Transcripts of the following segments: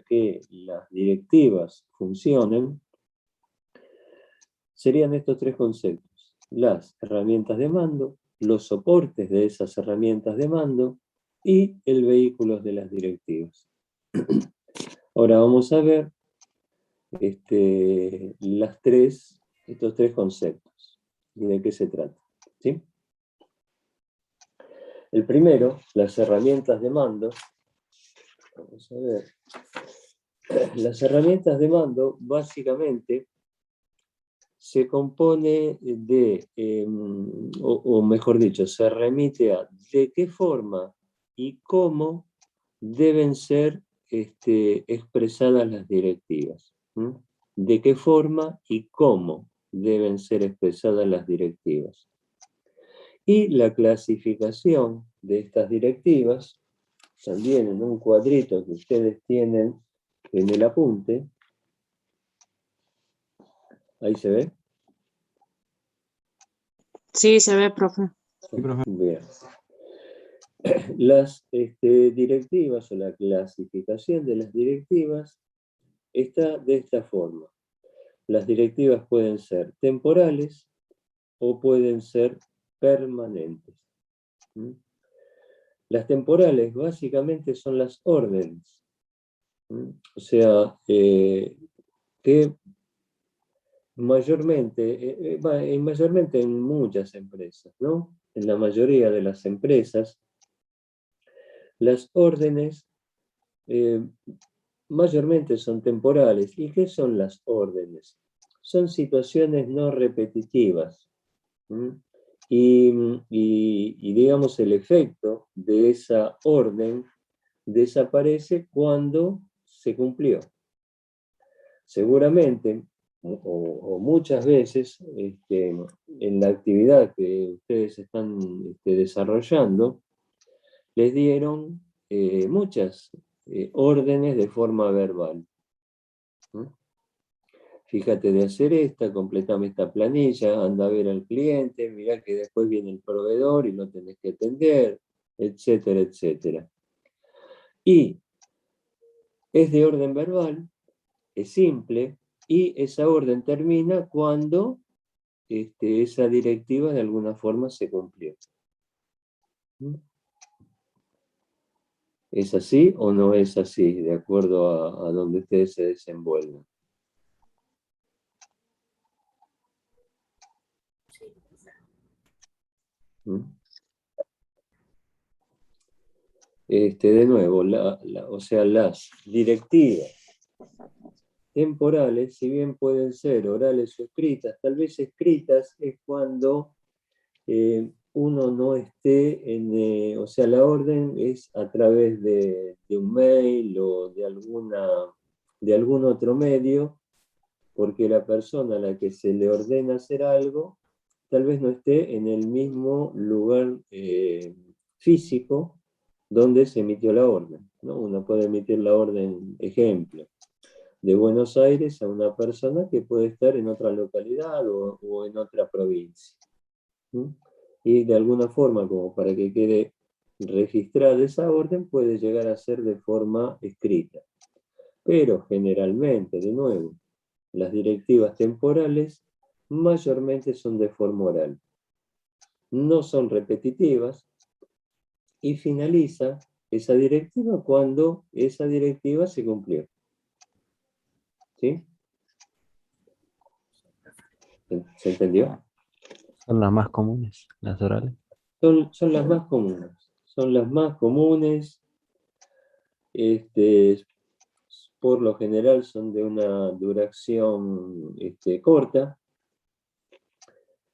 que las directivas funcionen, serían estos tres conceptos: las herramientas de mando, los soportes de esas herramientas de mando y el vehículo de las directivas. Ahora vamos a ver estos tres conceptos y de qué se trata, ¿sí? El primero, las herramientas de mando. Vamos a ver. Las herramientas de mando básicamente se compone de, o mejor dicho, se remite a de qué forma y cómo deben ser expresadas las directivas. De qué forma y cómo deben ser expresadas las directivas. Y la clasificación de estas directivas, también en un cuadrito que ustedes tienen en el apunte. ¿Ahí se ve? Sí, se ve, profe. Sí, profe. Bien. Las directivas o la clasificación de las directivas está de esta forma. Las directivas pueden ser temporales o pueden ser permanentes. Las temporales básicamente son las órdenes. O sea, que mayormente, mayormente en muchas empresas, ¿no? En la mayoría de las empresas, las órdenes mayormente son temporales. ¿Y qué son las órdenes? Son situaciones no repetitivas. Y digamos, el efecto de esa orden desaparece cuando se cumplió. Seguramente, o muchas veces, en la actividad que ustedes están desarrollando, les dieron muchas órdenes de forma verbal. Fíjate de hacer esta, completame esta planilla, anda a ver al cliente, mirá que después viene el proveedor y lo tenés que atender, etcétera, etcétera. Y es de orden verbal, es simple, y esa orden termina cuando esa directiva de alguna forma se cumplió. ¿Es así o no es así, de acuerdo a donde ustedes se desenvuelvan? De nuevo, o sea, las directivas temporales, si bien pueden ser orales o escritas, tal vez escritas es cuando uno no esté en, o sea, la orden es a través de un mail o de algún otro medio, porque la persona a la que se le ordena hacer algo, tal vez no esté en el mismo lugar físico donde se emitió la orden, ¿no? Uno puede emitir la orden, ejemplo, de Buenos Aires a una persona que puede estar en otra localidad o en otra provincia. Y de alguna forma, como para que quede registrada esa orden, puede llegar a ser de forma escrita. Pero generalmente, de nuevo, las directivas temporales mayormente son de forma oral. No son repetitivas y finaliza esa directiva cuando esa directiva se cumplió. ¿Sí? ¿Se entendió? Son las más comunes, las orales. Son las más comunes. Son las más comunes. Por lo general son de una duración corta.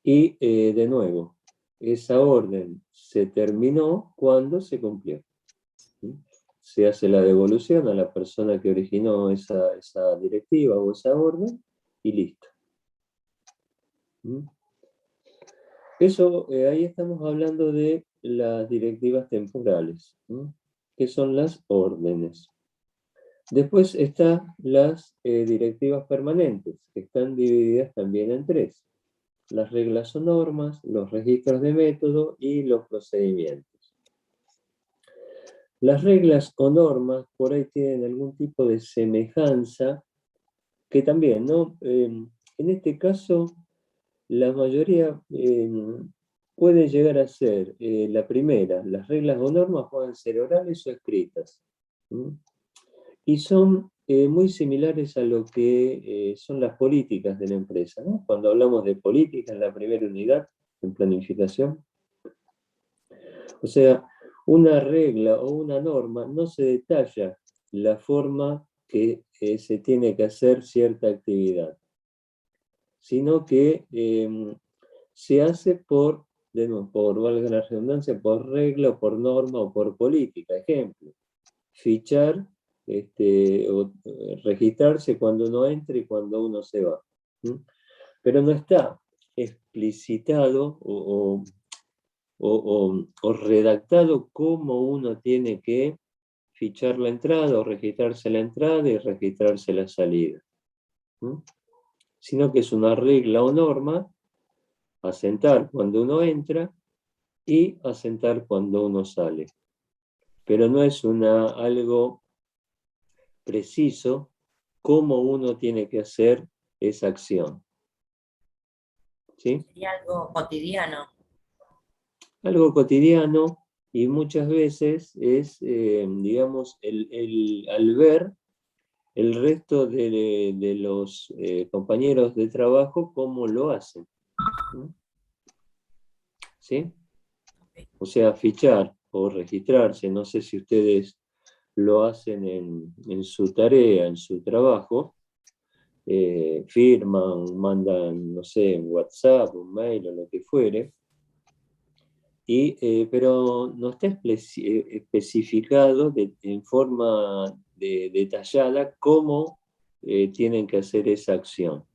Y de nuevo, esa orden se terminó cuando se cumplió. Se hace la devolución a la persona que originó esa directiva o esa orden y listo. Eso, ahí estamos hablando de las directivas temporales, que son las órdenes. Después están las directivas permanentes, que están divididas también en tres: las reglas o normas, los registros de método y los procedimientos. Las reglas o normas por ahí tienen algún tipo de semejanza que también, ¿no? En este caso, la mayoría puede llegar a ser la primera. Las reglas o normas pueden ser orales o escritas. Y son muy similares a lo que son las políticas de la empresa, ¿no? Cuando hablamos de política en la primera unidad, en planificación. O sea, una regla o una norma no se detalla la forma que se tiene que hacer cierta actividad, sino que se hace por, de nuevo, por, valga la redundancia, por regla o por norma o por política. Ejemplo, fichar o registrarse cuando uno entra y cuando uno se va. Pero no está explicitado o redactado cómo uno tiene que fichar la entrada o registrarse la entrada y registrarse la salida. Sino que es una regla o norma a sentar cuando uno entra y a sentar cuando uno sale. Pero no es algo preciso cómo uno tiene que hacer esa acción. ¿Sí? Sería algo cotidiano. Algo cotidiano y muchas veces es, digamos, al ver el resto de los compañeros de trabajo cómo lo hacen. ¿Sí? O sea, fichar o registrarse, no sé si ustedes lo hacen en su tarea, en su trabajo, firman, mandan, no sé, en WhatsApp, un mail o lo que fuere, pero no está especificado en forma detallada cómo tienen que hacer esa acción,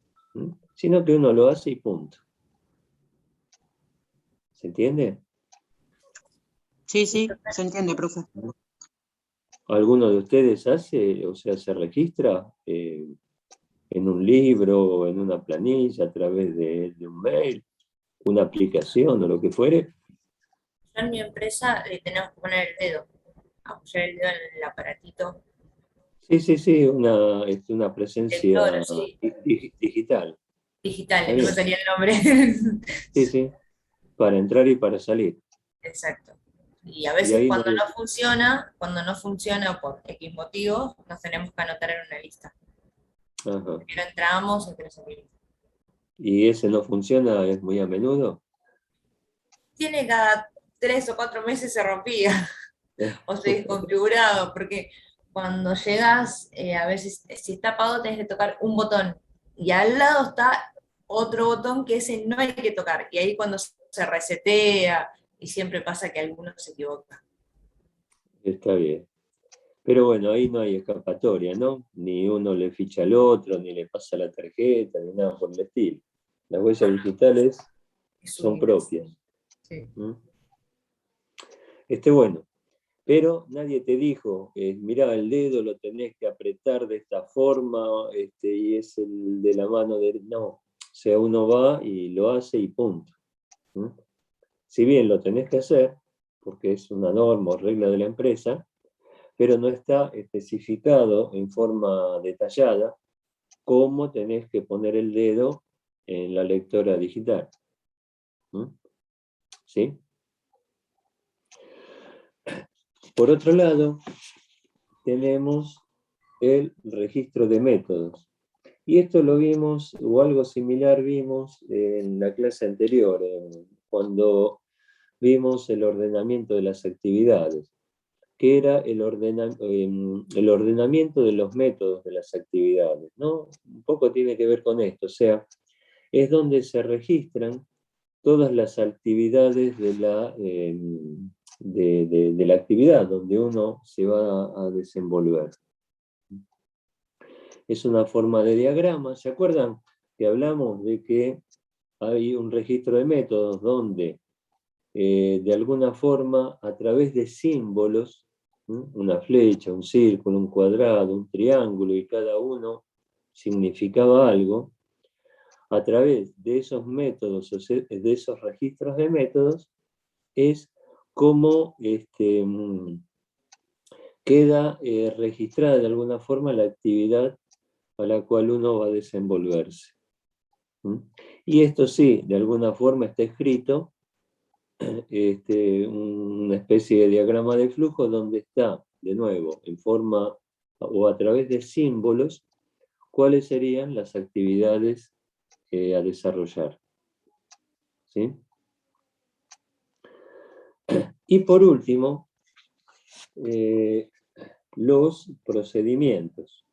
sino que uno lo hace y punto. ¿Se entiende? Sí, sí, se entiende, profe. ¿Alguno de ustedes hace, o sea, se registra en un libro o en una planilla a través de un mail, una aplicación o lo que fuere? Yo en mi empresa le tenemos que poner el dedo, apoyar el dedo en el aparatito. Sí, una presencia Lector, sí, digital. digital, ¿Está no me bien? salía el nombre. Sí, para entrar y para salir. Exacto. Y a Y veces ahí no hay... cuando no funciona por X motivos, nos tenemos que anotar en una lista. Ajá. Primero entramos, después salimos. ¿Y ese no funciona, es muy a menudo? Tiene cada 3 o 4 meses se rompía o se desconfiguraba, porque cuando llegas, a veces si está apagado tenés que tocar un botón y al lado está otro botón que ese no hay que tocar, y ahí cuando se resetea y siempre pasa que alguno se equivoca. Está bien. Pero bueno, ahí no hay escapatoria, ¿no? Ni uno le ficha al otro, ni le pasa la tarjeta, ni nada por el estilo. Las huellas digitales Es son única. propias. Sí. Bueno, pero nadie te dijo, mirá, el dedo lo tenés que apretar de esta forma, y es el de la mano de... No, o sea, uno va y lo hace y punto. Si bien lo tenés que hacer, porque es una norma o regla de la empresa, pero no está especificado en forma detallada cómo tenés que poner el dedo en la lectora digital. ¿Sí? Por otro lado, tenemos el registro de métodos. Y esto lo vimos, o algo similar vimos en la clase anterior, cuando vimos el ordenamiento de las actividades, que era el ordenamiento de los métodos de las actividades, ¿no? Un poco tiene que ver con esto, o sea, es donde se registran todas las actividades de la actividad donde uno se va a desenvolver. Es una forma de diagrama. ¿Se acuerdan que hablamos de que hay un registro de métodos donde de alguna forma a través de símbolos, una flecha, un círculo, un cuadrado, un triángulo, y cada uno significaba algo, a través de esos métodos, de esos registros de métodos, es como queda registrada de alguna forma la actividad a la cual uno va a desenvolverse. Y esto sí, de alguna forma está escrito, una especie de diagrama de flujo donde está, de nuevo, en forma o a través de símbolos, cuáles serían las actividades a desarrollar. ¿Sí? Y por último, los procedimientos.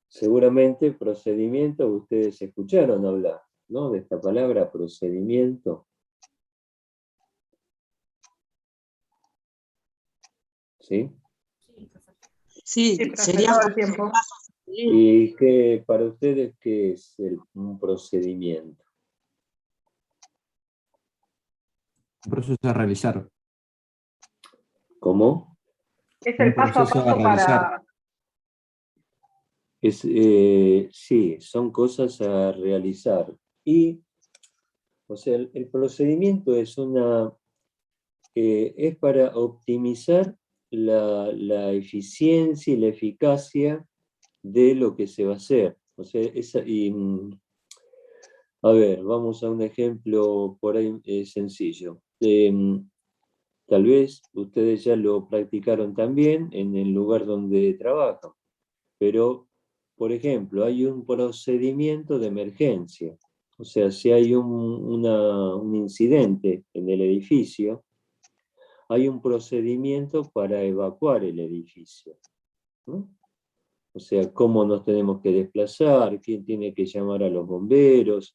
Seguramente procedimiento, ustedes escucharon hablar, ¿no? De esta palabra, procedimiento. ¿Sí? Sí, Sí, profe, sería todo el tiempo. ¿Y qué, para ustedes qué es un procedimiento? Un proceso a realizar. ¿Cómo? Es Un el paso a proceso a paso realizar. Sí, son cosas a realizar. Y, o sea, el procedimiento es es para optimizar la eficiencia y la eficacia de lo que se va a hacer. O sea, a ver, vamos a un ejemplo por ahí sencillo. Tal vez ustedes ya lo practicaron también en el lugar donde trabajan, pero, por ejemplo, hay un procedimiento de emergencia. O sea, si hay un incidente en el edificio, hay un procedimiento para evacuar el edificio, ¿no? O sea, cómo nos tenemos que desplazar, quién tiene que llamar a los bomberos,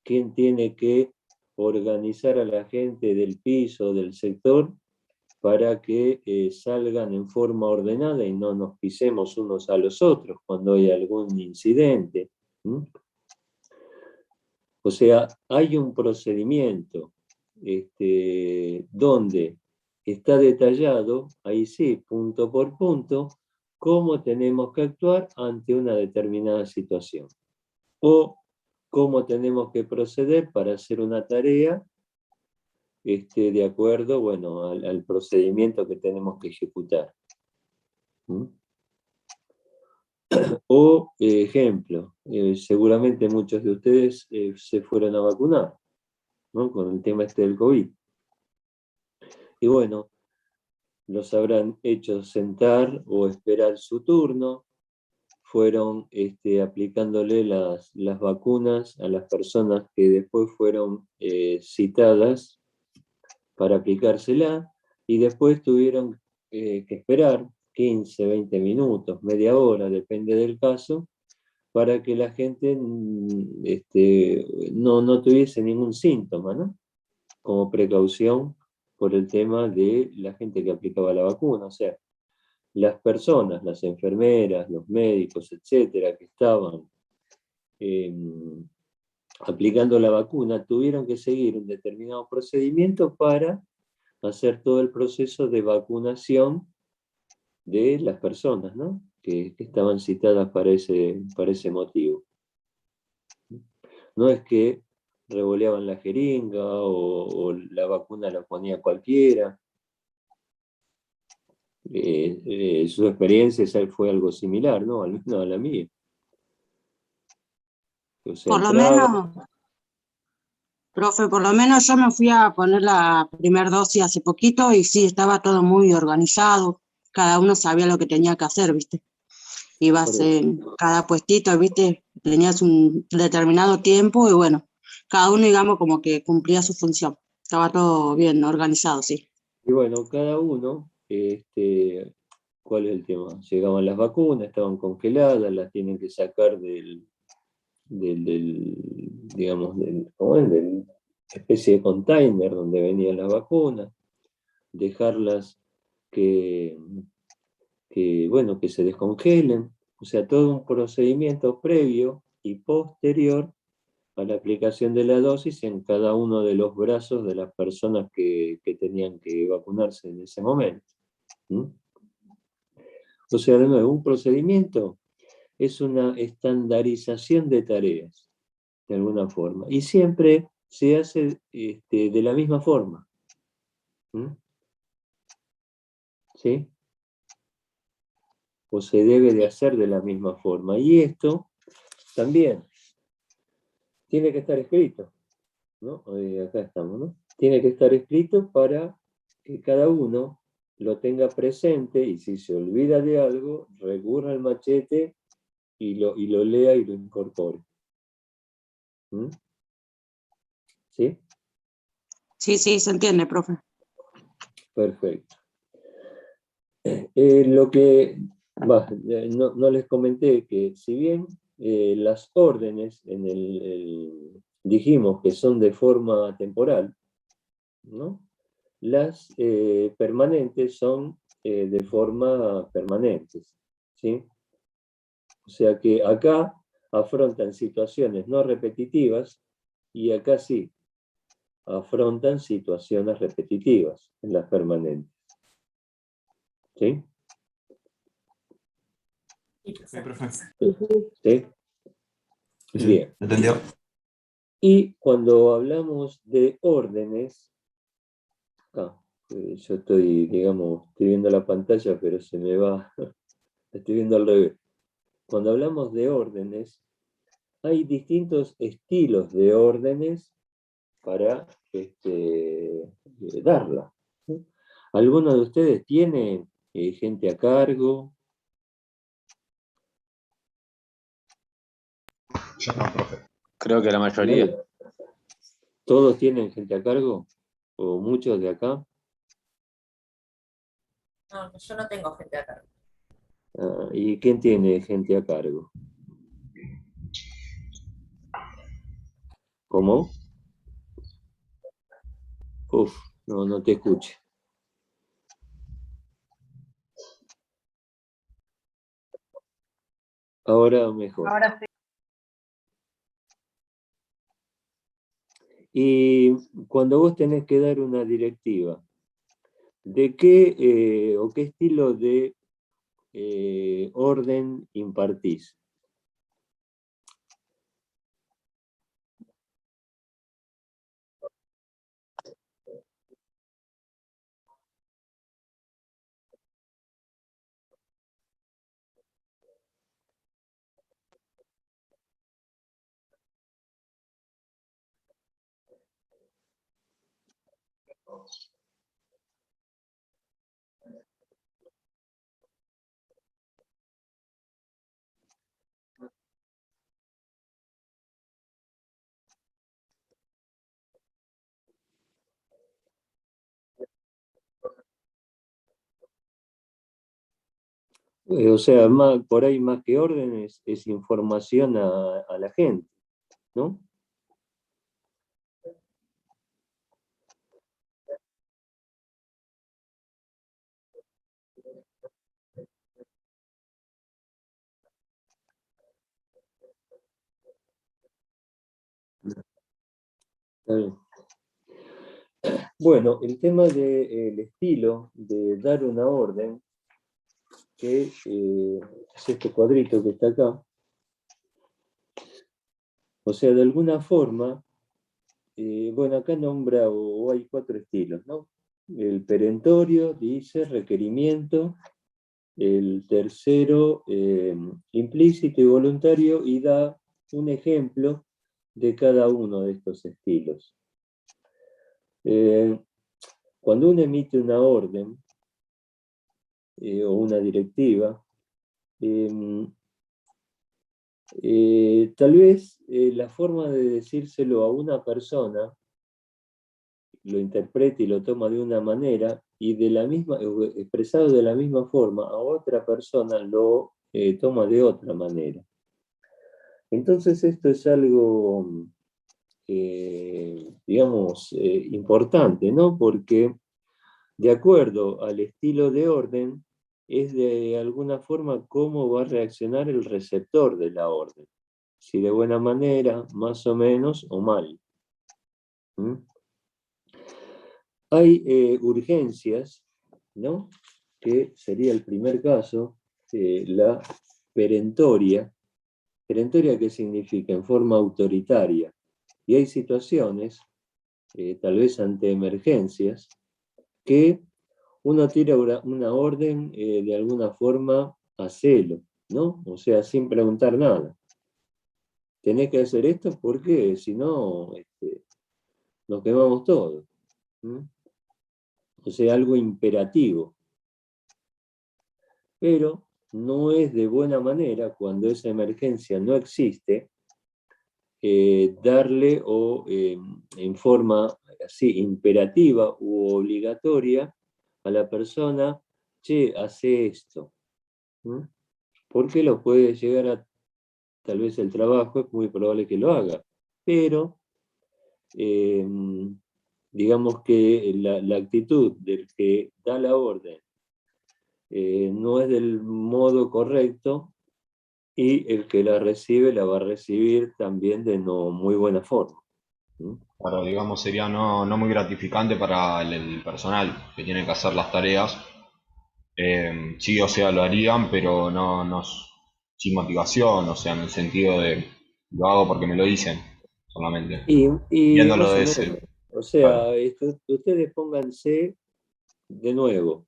quién tiene que organizar a la gente del piso, del sector, para que salgan en forma ordenada y no nos pisemos unos a los otros cuando hay algún incidente. O sea, hay un procedimiento donde está detallado, ahí sí, punto por punto, cómo tenemos que actuar ante una determinada situación. O cómo tenemos que proceder para hacer una tarea de acuerdo, bueno, al procedimiento que tenemos que ejecutar. O, ejemplo, seguramente muchos de ustedes se fueron a vacunar, ¿no? Con el tema del COVID. Y bueno, los habrán hecho sentar o esperar su turno, fueron aplicándole las vacunas a las personas que después fueron citadas para aplicársela, y después tuvieron que esperar 15, 20 minutos, media hora, depende del caso, para que la gente no tuviese ningún síntoma, ¿no? Como precaución por el tema de la gente que aplicaba la vacuna. O sea, las personas, las enfermeras, los médicos, etcétera, que estaban aplicando la vacuna, tuvieron que seguir un determinado procedimiento para hacer todo el proceso de vacunación de las personas, ¿no? que estaban citadas para ese motivo. No es que revoleaban la jeringa o la vacuna la ponía cualquiera. Su experiencia fue algo similar, ¿no? Al menos a la mía. O sea, Por lo entraba, menos, profe, por lo menos yo me fui a poner la primera dosis hace poquito y sí, estaba todo muy organizado. Cada uno sabía lo que tenía que hacer, ¿viste? Ibas en cada puestito, ¿viste? Tenías un determinado tiempo y bueno, cada uno, digamos, como que cumplía su función. Estaba todo bien organizado, sí. y bueno, cada uno, ¿cuál es el tema? Llegaban las vacunas, estaban congeladas, las tienen que sacar digamos, ¿cómo es? Del especie de container donde venían las vacunas, dejarlas bueno, que se descongelen. O sea, todo un procedimiento previo y posterior a la aplicación de la dosis en cada uno de los brazos de las personas que tenían que vacunarse en ese momento. O sea, de nuevo, un procedimiento es una estandarización de tareas, de alguna forma, y siempre se hace de la misma forma. ¿sí? O se debe de hacer de la misma forma. Y esto también tiene que estar escrito, ¿no? Acá estamos, ¿no? Tiene que estar escrito para que cada uno lo tenga presente y si se olvida de algo, recurra al machete y lo lea y lo incorpore. ¿Mm? ¿Sí? Sí, sí, se entiende, profe. Perfecto. Lo que no les comenté que si bien las órdenes dijimos que son de forma temporal, ¿no? Las permanentes son de forma permanente, ¿sí? O sea que acá afrontan situaciones no repetitivas y acá sí afrontan situaciones repetitivas en las permanentes. ¿Sí? Sí, profe. ¿Sí? Sí, Bien. ¿entendió? Y cuando hablamos de órdenes, yo estoy, digamos, estoy viendo la pantalla, pero se me va, estoy viendo al revés. Cuando hablamos de órdenes, hay distintos estilos de órdenes para darla. ¿Alguno de ustedes tiene gente a cargo? Yo no, profe. Creo que la mayoría. ¿Todos tienen gente a cargo? ¿O muchos de acá? No, yo no tengo gente a cargo. ¿Y quién tiene gente a cargo? ¿Cómo? Uf, no te escucho. Ahora mejor. Ahora sí. Y cuando vos tenés que dar una directiva, ¿de qué o qué estilo de orden impartís? O sea, por ahí más que órdenes es información a la gente, ¿no? Está bien. Bueno, el tema del estilo de dar una orden, que es este cuadrito que está acá, o sea, de alguna forma, bueno, acá nombra o hay 4 estilos, ¿no? El perentorio dice requerimiento, el tercero implícito y voluntario, y da un ejemplo de cada uno de estos estilos. Cuando uno emite una orden o una directiva, tal vez la forma de decírselo a una persona lo interpreta y lo toma de una manera y de la misma, expresado de la misma forma, a otra persona lo toma de otra manera. Entonces esto es algo, digamos, importante, ¿no? Porque de acuerdo al estilo de orden, es de alguna forma cómo va a reaccionar el receptor de la orden. Si de buena manera, más o menos, o mal. ¿Mm? Hay urgencias, ¿no? Que sería el primer caso, la perentoria. Perentoria, ¿qué significa? En forma autoritaria. Y hay situaciones, tal vez ante emergencias, que uno tira una orden de alguna forma a celo, ¿no? O sea, sin preguntar nada. Tenés que hacer esto porque si no, nos quemamos todos. O sea, algo imperativo. Pero no es de buena manera, cuando esa emergencia no existe, darle en forma así imperativa u obligatoria a la persona, che, hace esto. Porque lo puede llegar a, tal vez el trabajo es muy probable que lo haga, pero digamos que la actitud del que da la orden no es del modo correcto, y el que la recibe la va a recibir también de no muy buena forma. Pero digamos sería no muy gratificante para el personal que tiene que hacer las tareas. Sí, o sea, lo harían, pero no sin motivación, o sea, en el sentido de lo hago porque me lo dicen solamente. Y Viéndolo más o de menos, ese. o Claro, sea, ustedes pónganse de nuevo,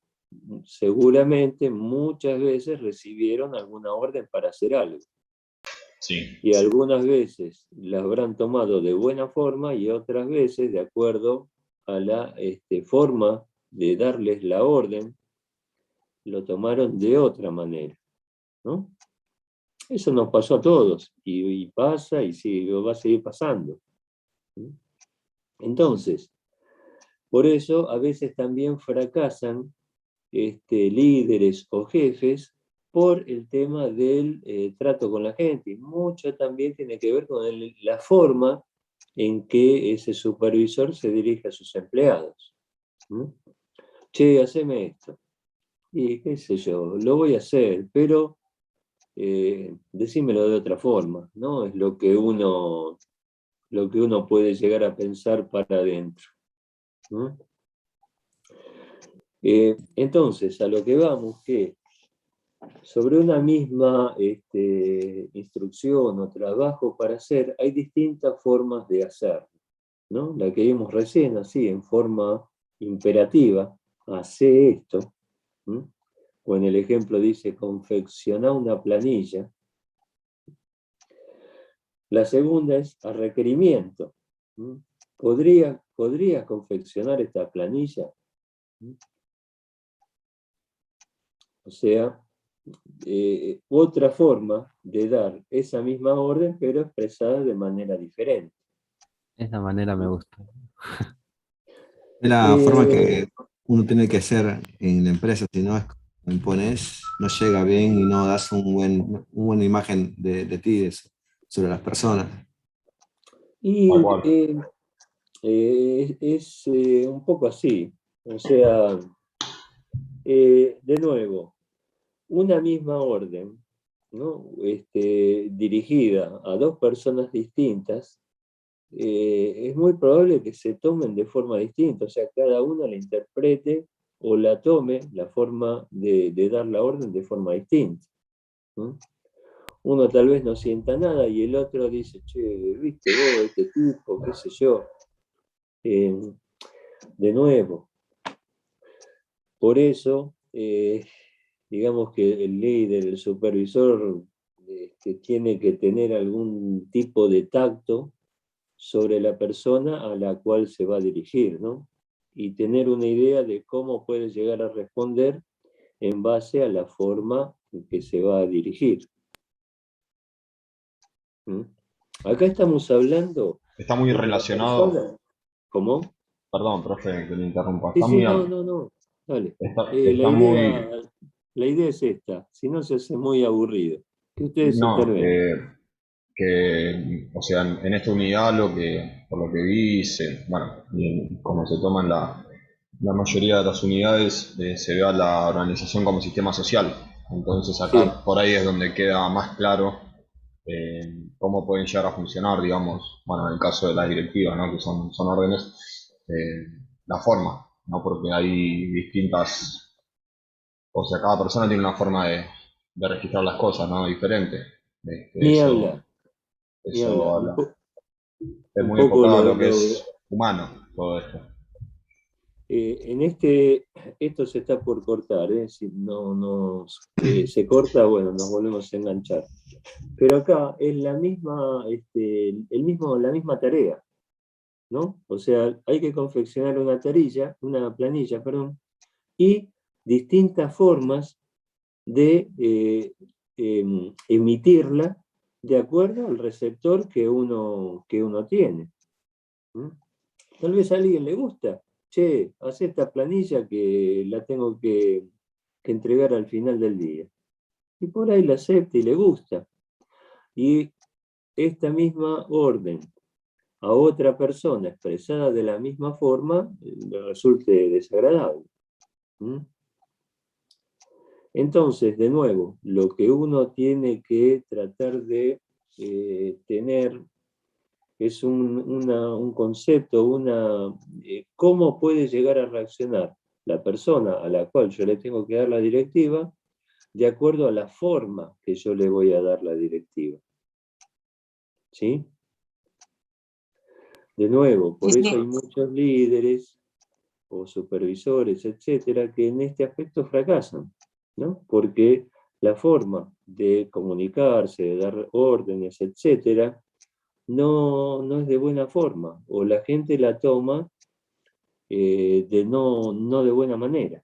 seguramente muchas veces recibieron alguna orden para hacer algo, sí. y algunas veces las habrán tomado de buena forma y otras veces, de acuerdo a la forma de darles la orden, lo tomaron de otra manera, ¿no? Eso nos pasó a todos, y pasa, y sí, va a seguir pasando. Entonces, por eso a veces también fracasan líderes o jefes por el tema del trato con la gente. Y mucho también tiene que ver con la forma en que ese supervisor se dirige a sus empleados. Che, haceme esto. Y qué sé yo, lo voy a hacer, pero decímelo de otra forma, ¿no? Es lo que uno puede llegar a pensar para adentro. Entonces, a lo que vamos, que sobre una misma instrucción o trabajo para hacer, hay distintas formas de hacerlo, ¿no? La que vimos recién, así, en forma imperativa, hace esto, o en el ejemplo dice, confecciona una planilla. La segunda es a requerimiento. ¿Podría confeccionar esta planilla? O sea, otra forma de dar esa misma orden, pero expresada de manera diferente. Esa manera me gusta. Es la forma Eh, que uno tiene que hacer en la empresa, si no es como impones, no llega bien y no das una buena imagen de ti, sobre las personas. Tal y cual. es un poco así. O sea, de nuevo, una misma orden, ¿no? Dirigida a dos personas distintas, es muy probable que se tomen de forma distinta, o sea, cada uno la interprete o la tome la forma de dar la orden de forma distinta. Uno tal vez no sienta nada y el otro dice, che, viste vos, este tipo, qué sé yo. De nuevo, por eso, digamos que el líder, el supervisor, tiene que tener algún tipo de tacto sobre la persona a la cual se va a dirigir, ¿no? Y tener una idea de cómo puede llegar a responder en base a la forma en que se va a dirigir. Acá estamos hablando Está muy de que la relacionado. persona... ¿Cómo? Perdón, profe, que le interrumpa. Sí, sí, no. Dale. Está muy. La idea es esta, si no se hace muy aburrido. Que ustedes No, intervengan. o sea, en esta unidad por lo que vi, bueno, y como se toman la mayoría de las unidades, se ve a la organización como sistema social. Entonces Sí. acá por ahí es donde queda más claro cómo pueden llegar a funcionar, digamos, bueno, en el caso de las directivas, ¿no? Que son órdenes, la forma, ¿no? Porque hay distintas, o sea, cada persona tiene una forma de registrar las cosas, ¿no? Diferente. Ni Eso, hablar, ni eso hablar. habla. Es Un muy poco enfocado a lo que es humano, todo esto. esto se está por cortar, si no se corta, bueno, nos volvemos a enganchar. Pero acá es la misma tarea, ¿no? O sea, hay que confeccionar una planilla, y distintas formas de emitirla de acuerdo al receptor que uno tiene. Tal vez a alguien le gusta. Che, haz esta planilla que la tengo que entregar al final del día. Y por ahí la acepta y le gusta. Y esta misma orden a otra persona expresada de la misma forma le resulte desagradable. Entonces, de nuevo, lo que uno tiene que tratar de tener es un concepto, cómo puede llegar a reaccionar la persona a la cual yo le tengo que dar la directiva, de acuerdo a la forma que yo le voy a dar la directiva. ¿Sí? De nuevo, por eso hay muchos líderes o supervisores, etcétera, que en este aspecto fracasan, ¿no? Porque la forma de comunicarse, de dar órdenes, etcétera, no es de buena forma, o la gente la toma no de buena manera.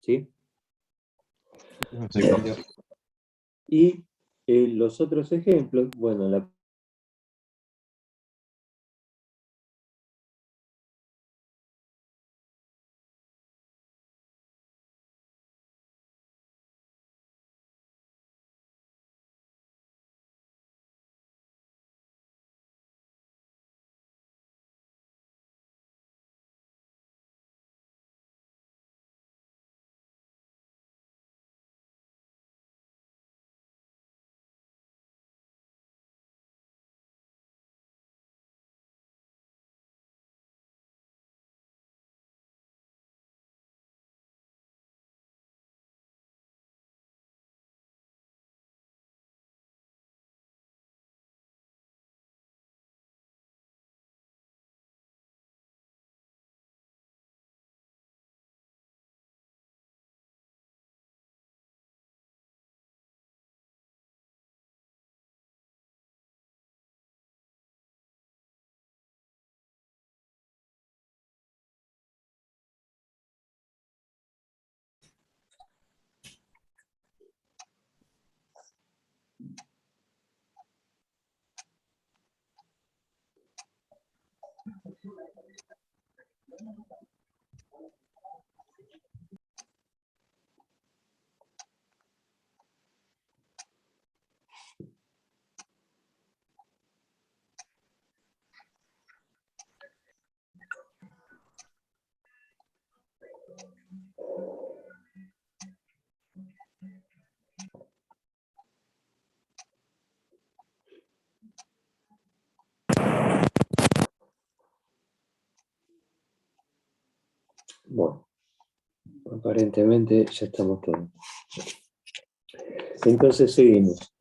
¿Sí? Y los otros ejemplos, bueno, bueno, aparentemente ya estamos todos. Entonces seguimos.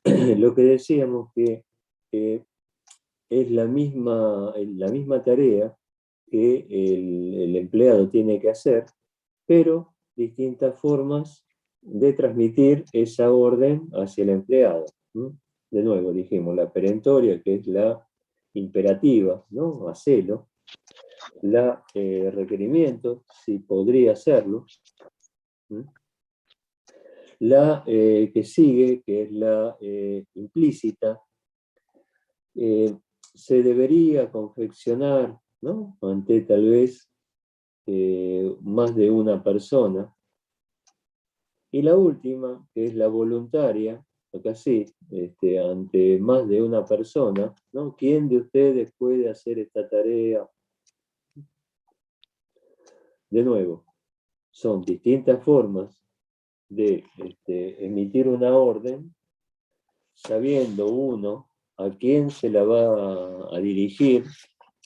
Lo que decíamos que es la misma tarea que el empleado tiene que hacer, pero distintas formas de transmitir esa orden hacia el empleado. De nuevo, dijimos, la perentoria, que es la imperativa, ¿no? Hacelo. La requerimiento, si podría hacerlo. La que sigue, que es la implícita, se debería confeccionar, ¿no? Ante tal vez más de una persona. Y la última, que es la voluntaria, acá sí, ante más de una persona, ¿no? ¿Quién de ustedes puede hacer esta tarea? De nuevo, son distintas formas de emitir una orden, sabiendo uno a quién se la va a dirigir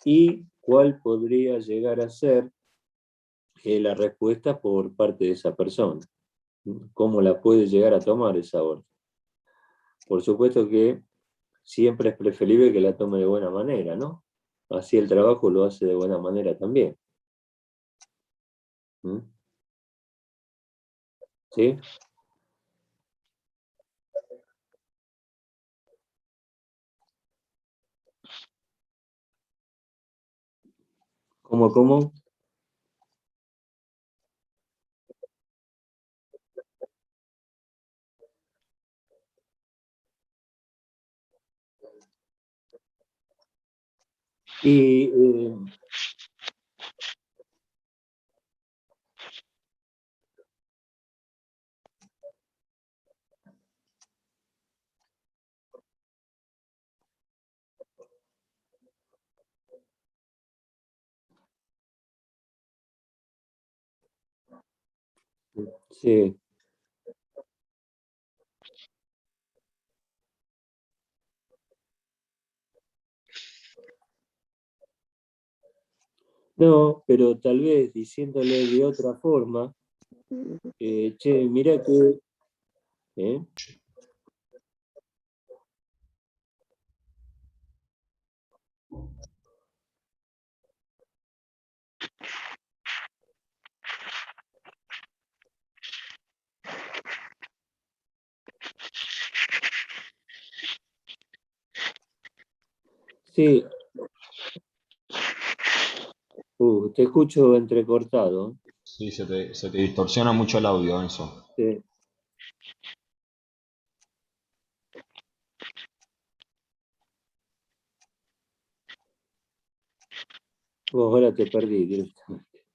y cuál podría llegar a ser la respuesta por parte de esa persona. Cómo la puede llegar a tomar esa orden. Por supuesto que siempre es preferible que la tome de buena manera, ¿no? así el trabajo lo hace de buena manera también. ¿Mm? ¿Sí? ¿Cómo? Y sí. No, pero tal vez diciéndole de otra forma, che, mira que... ¿eh? Sí, te escucho entrecortado. Sí, se te distorsiona mucho el audio, eso. Sí. Vos ahora te perdí directamente.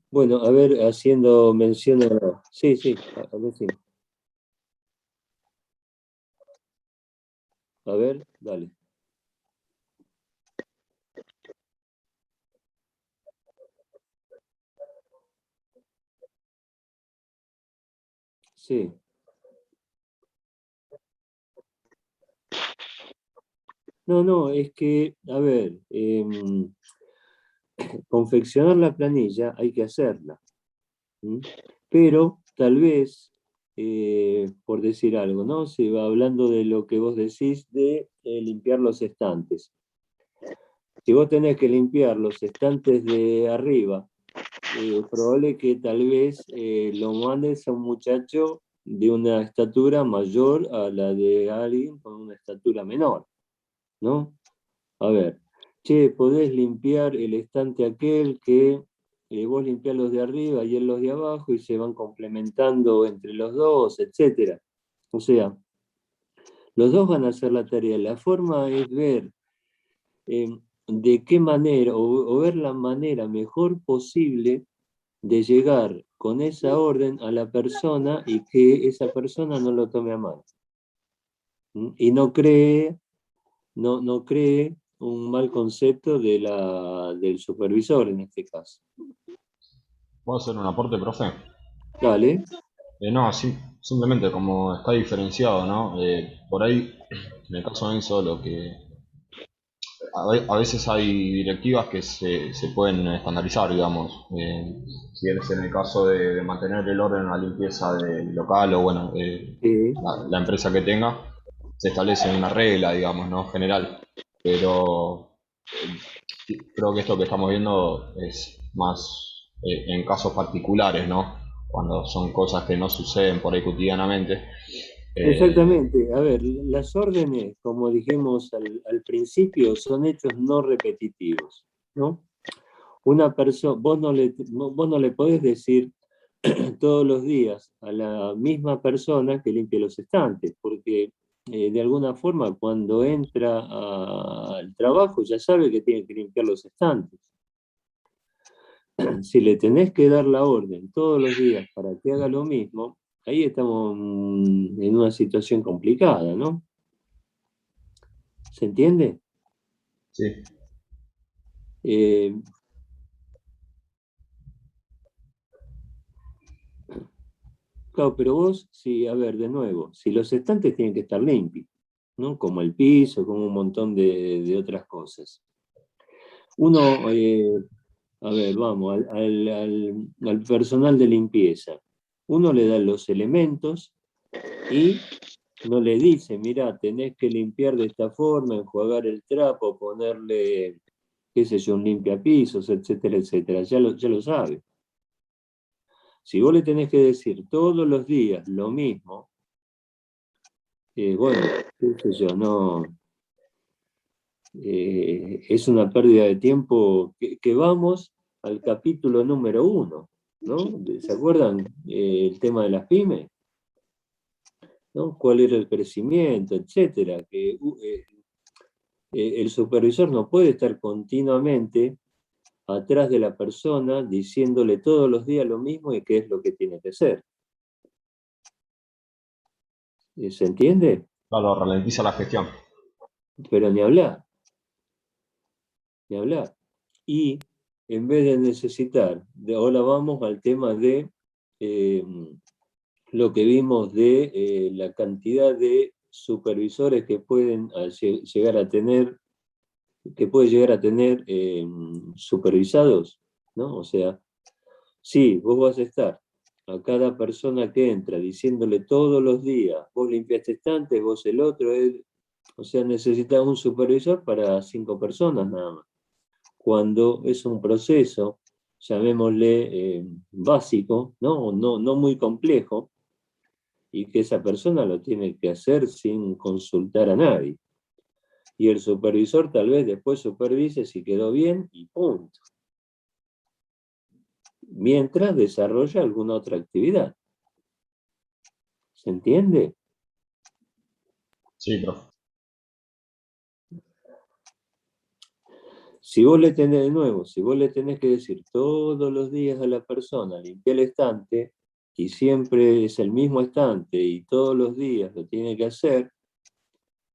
Bueno, a ver, haciendo mención a... Sí, a ver, sí. A ver, dale. Sí. No, es que, a ver, confeccionar la planilla hay que hacerla. ¿Mm? Pero tal vez, por decir algo, ¿no? Se va hablando de lo que vos decís de limpiar los estantes. Si vos tenés que limpiar los estantes de arriba, probable que tal vez lo mandes a un muchacho de una estatura mayor a la de alguien con una estatura menor, ¿no? A ver, che, podés limpiar el estante aquel que vos limpiás los de arriba y él los de abajo y se van complementando entre los dos, etc. O sea, los dos van a hacer la tarea. La forma es ver de qué manera, o ver la manera mejor posible de llegar con esa orden a la persona y que esa persona no lo tome a mal. Y no cree un mal concepto del supervisor en este caso. ¿Puedo hacer un aporte, profe? Dale. No, sí, simplemente como está diferenciado, ¿no? Por ahí, en el caso de Enzo, lo que a veces hay directivas que se pueden estandarizar, digamos. Si es en el caso de mantener el orden, la limpieza del local o, bueno, Sí. la empresa que tenga, se establece una regla, digamos, ¿no? General. Pero creo que esto que estamos viendo es más en casos particulares, ¿no? Cuando son cosas que no suceden por ahí cotidianamente. Exactamente. A ver, las órdenes, como dijimos al principio, son hechos no repetitivos, ¿no? Una persona, vos no le podés decir todos los días a la misma persona que limpie los estantes, porque de alguna forma cuando entra al trabajo ya sabe que tiene que limpiar los estantes. Si le tenés que dar la orden todos los días para que haga lo mismo, ahí estamos en una situación complicada, ¿no? ¿Se entiende? Sí, Eh, claro, pero vos, sí, a ver, de nuevo, si los estantes tienen que estar limpios, ¿no? Como el piso, como un montón de otras cosas. Uno, a ver, vamos, al personal de limpieza. Uno le da los elementos y no le dice, mira, tenés que limpiar de esta forma, enjuagar el trapo, ponerle, qué sé yo, un limpiapisos, etcétera, etcétera. Ya lo sabe. Si vos le tenés que decir todos los días lo mismo, bueno, qué sé yo, no... es una pérdida de tiempo que vamos al capítulo número 1, ¿no? ¿Se acuerdan el tema de las pymes? ¿No? ¿Cuál era el crecimiento, etcétera? Que el supervisor no puede estar continuamente atrás de la persona diciéndole todos los días lo mismo y qué es lo que tiene que hacer. ¿Se entiende? Claro, ralentiza la gestión. Pero ni hablar. Ni hablar. Y en vez de necesitar, ahora vamos al tema de lo que vimos de la cantidad de supervisores que pueden llegar a tener, que puede llegar a tener supervisados, ¿no? O sea, sí, vos vas a estar a cada persona que entra diciéndole todos los días, vos limpiaste estantes, vos el otro, o sea, necesitas un supervisor para 5 personas nada más. Cuando es un proceso, llamémosle básico, no muy complejo, y que esa persona lo tiene que hacer sin consultar a nadie. Y el supervisor tal vez después supervise si quedó bien y punto. Mientras desarrolla alguna otra actividad. ¿Se entiende? Sí, profe. Si vos le tenés de nuevo, si vos le tenés que decir todos los días a la persona, limpia el estante, y siempre es el mismo estante, y todos los días lo tiene que hacer,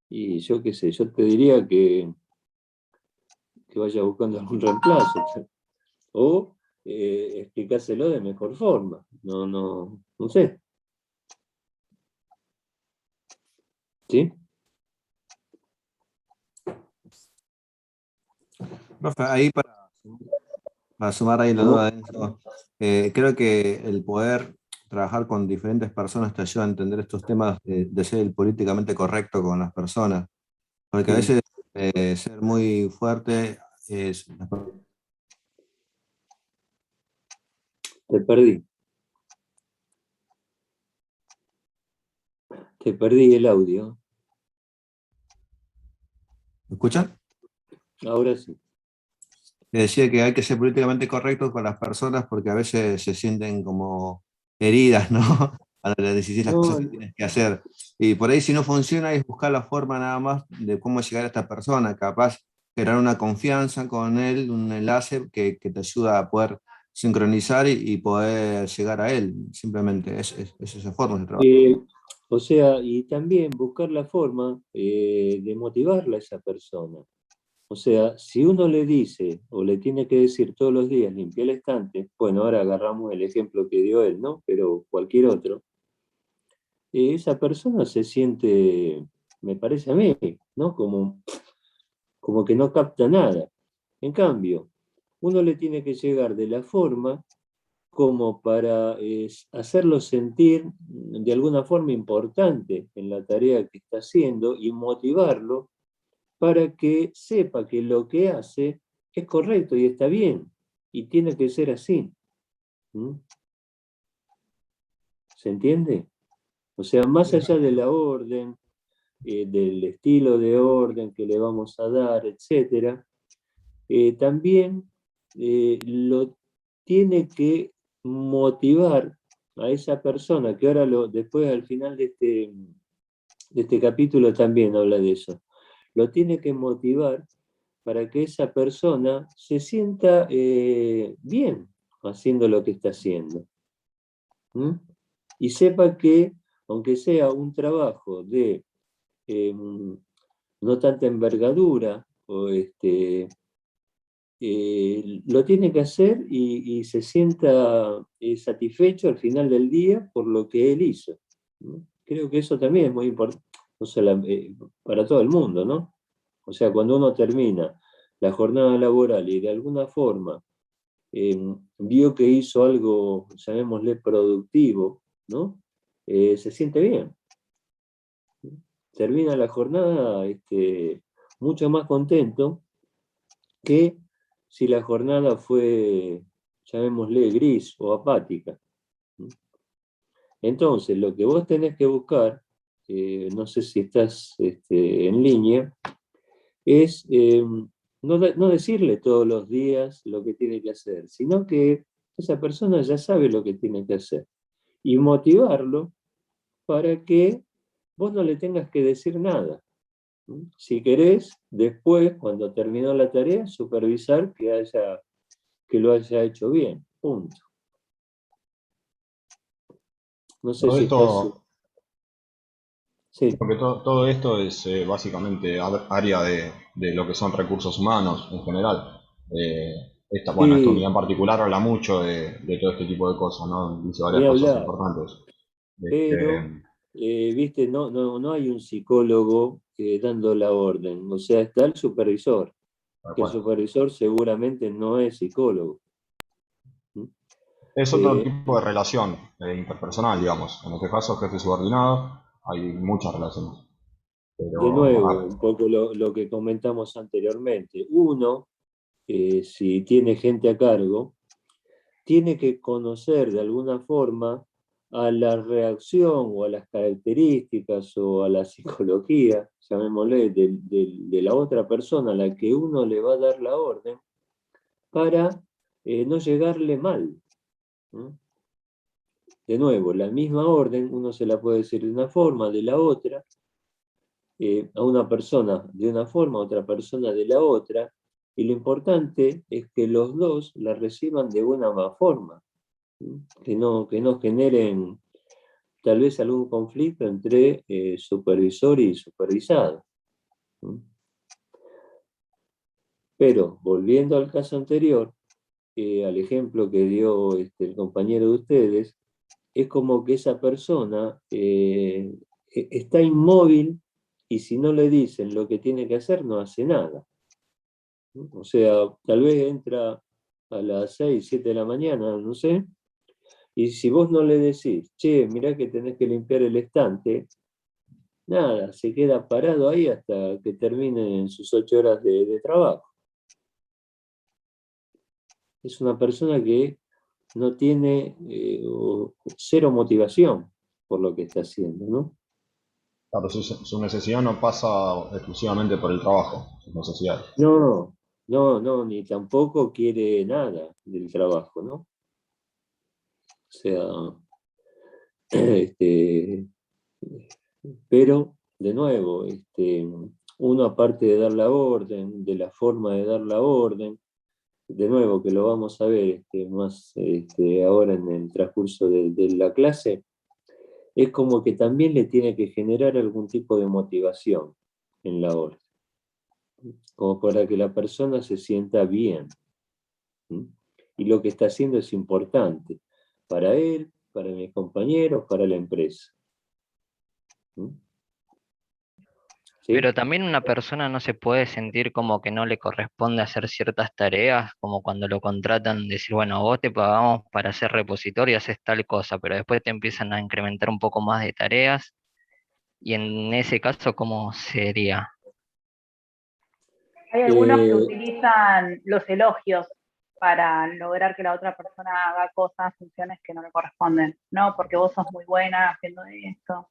y yo qué sé, yo te diría que vaya buscando algún reemplazo. O explicárselo de mejor forma. No sé. ¿Sí? Profe, ahí para sumar ahí la ¿Cómo? duda de eso, creo que el poder trabajar con diferentes personas te ayuda a entender estos temas de ser políticamente correcto con las personas. Porque a veces ser muy fuerte es... Te perdí. Te perdí el audio. ¿Me escuchan? Ahora sí. Le decía que hay que ser políticamente correctos con las personas porque a veces se sienten como heridas, ¿no? A la decir las cosas No, que tienes que hacer. Y por ahí si no funciona es buscar la forma nada más de cómo llegar a esta persona, capaz crear una confianza con él, un enlace que te ayuda a poder sincronizar y poder llegar a él. Simplemente es esa forma de trabajar. o sea, y también buscar la forma de motivarla a esa persona. O sea, si uno le dice o le tiene que decir todos los días limpia el estante, bueno, ahora agarramos el ejemplo que dio él, ¿no? Pero cualquier otro, esa persona se siente, me parece a mí, ¿no? Como que no capta nada. En cambio, uno le tiene que llegar de la forma como para hacerlo sentir de alguna forma importante en la tarea que está haciendo y motivarlo para que sepa que lo que hace es correcto y está bien y tiene que ser así. ¿Mm? ¿Se entiende? O sea, más allá de la orden, del estilo de orden que le vamos a dar, etc., también lo tiene que motivar a esa persona, que ahora después al final de este capítulo también habla de eso. Lo tiene que motivar para que esa persona se sienta bien haciendo lo que está haciendo. ¿Mm? Y sepa que, aunque sea un trabajo de no tanta envergadura, lo tiene que hacer y se sienta satisfecho al final del día por lo que él hizo. ¿No? Creo que eso también es muy importante, o sea, para todo el mundo, ¿no? O sea, cuando uno termina la jornada laboral y de alguna forma vio que hizo algo, llamémosle productivo, ¿no? Se siente bien. termina la jornada mucho más contento que si la jornada fue, llamémosle, gris o apática. Entonces, lo que vos tenés que buscar, no sé si estás en línea, es no decirle todos los días lo que tiene que hacer, sino que esa persona ya sabe lo que tiene que hacer. Y motivarlo para que vos no le tengas que decir nada. Si querés, después, cuando terminó la tarea, supervisar que lo haya hecho bien. Punto. No sé Todo si estás... esto, Sí. porque todo esto es básicamente área de lo que son recursos humanos en general. Bueno, esta Sí, unidad en particular habla mucho de todo este tipo de cosas, ¿no? Dice ni varias cosas hablar. importantes. Pero, Este, viste, no hay un psicólogo dando la orden. O sea, está el supervisor, Tal que el cual. supervisor seguramente no es psicólogo. Es otro Eh, tipo de relación interpersonal, digamos. En este caso, jefe subordinado, hay muchas relaciones. de Pero, nuevo, un poco lo que comentamos anteriormente. Uno, si tiene gente a cargo, tiene que conocer de alguna forma a la reacción o a las características o a la psicología, llamémosle, de la otra persona a la que uno le va a dar la orden para no llegarle mal. ¿No? De nuevo, la misma orden uno se la puede decir de una forma, de la otra, a una persona de una forma, a otra persona de la otra, y lo importante es que los dos la reciban de buena forma, que no generen tal vez algún conflicto entre supervisor y supervisado. Pero volviendo al caso anterior, al ejemplo que dio el compañero de ustedes, es como que esa persona está inmóvil y si no le dicen lo que tiene que hacer, no hace nada. O sea, tal vez entra a las 6, 7 de la mañana, no sé, y si vos no le decís, che, mirá que tenés que limpiar el estante, nada, se queda parado ahí hasta que terminen sus 8 horas de trabajo. Es una persona que no tiene cero motivación por lo que está haciendo, ¿no? claro, su necesidad no pasa exclusivamente por el trabajo, sus necesidades. No, ni tampoco quiere nada del trabajo, ¿no? O sea, pero, de nuevo, uno aparte de dar la orden, de la forma de dar la orden, de nuevo, que lo vamos a ver más ahora en el transcurso de la clase, es como que también le tiene que generar algún tipo de motivación en la orden, como para que la persona se sienta bien. Y lo que está haciendo es importante para él, para mis compañeros, para la empresa. ¿Sí? Pero también una persona no se puede sentir como que no le corresponde hacer ciertas tareas, como cuando lo contratan, decir, bueno, vos te pagamos para hacer repositorio y haces tal cosa, pero después te empiezan a incrementar un poco más de tareas, y en ese caso, ¿cómo sería? Hay algunos que Eh, utilizan los elogios para lograr que la otra persona haga cosas, funciones que no le corresponden, ¿no? Porque vos sos muy buena haciendo esto,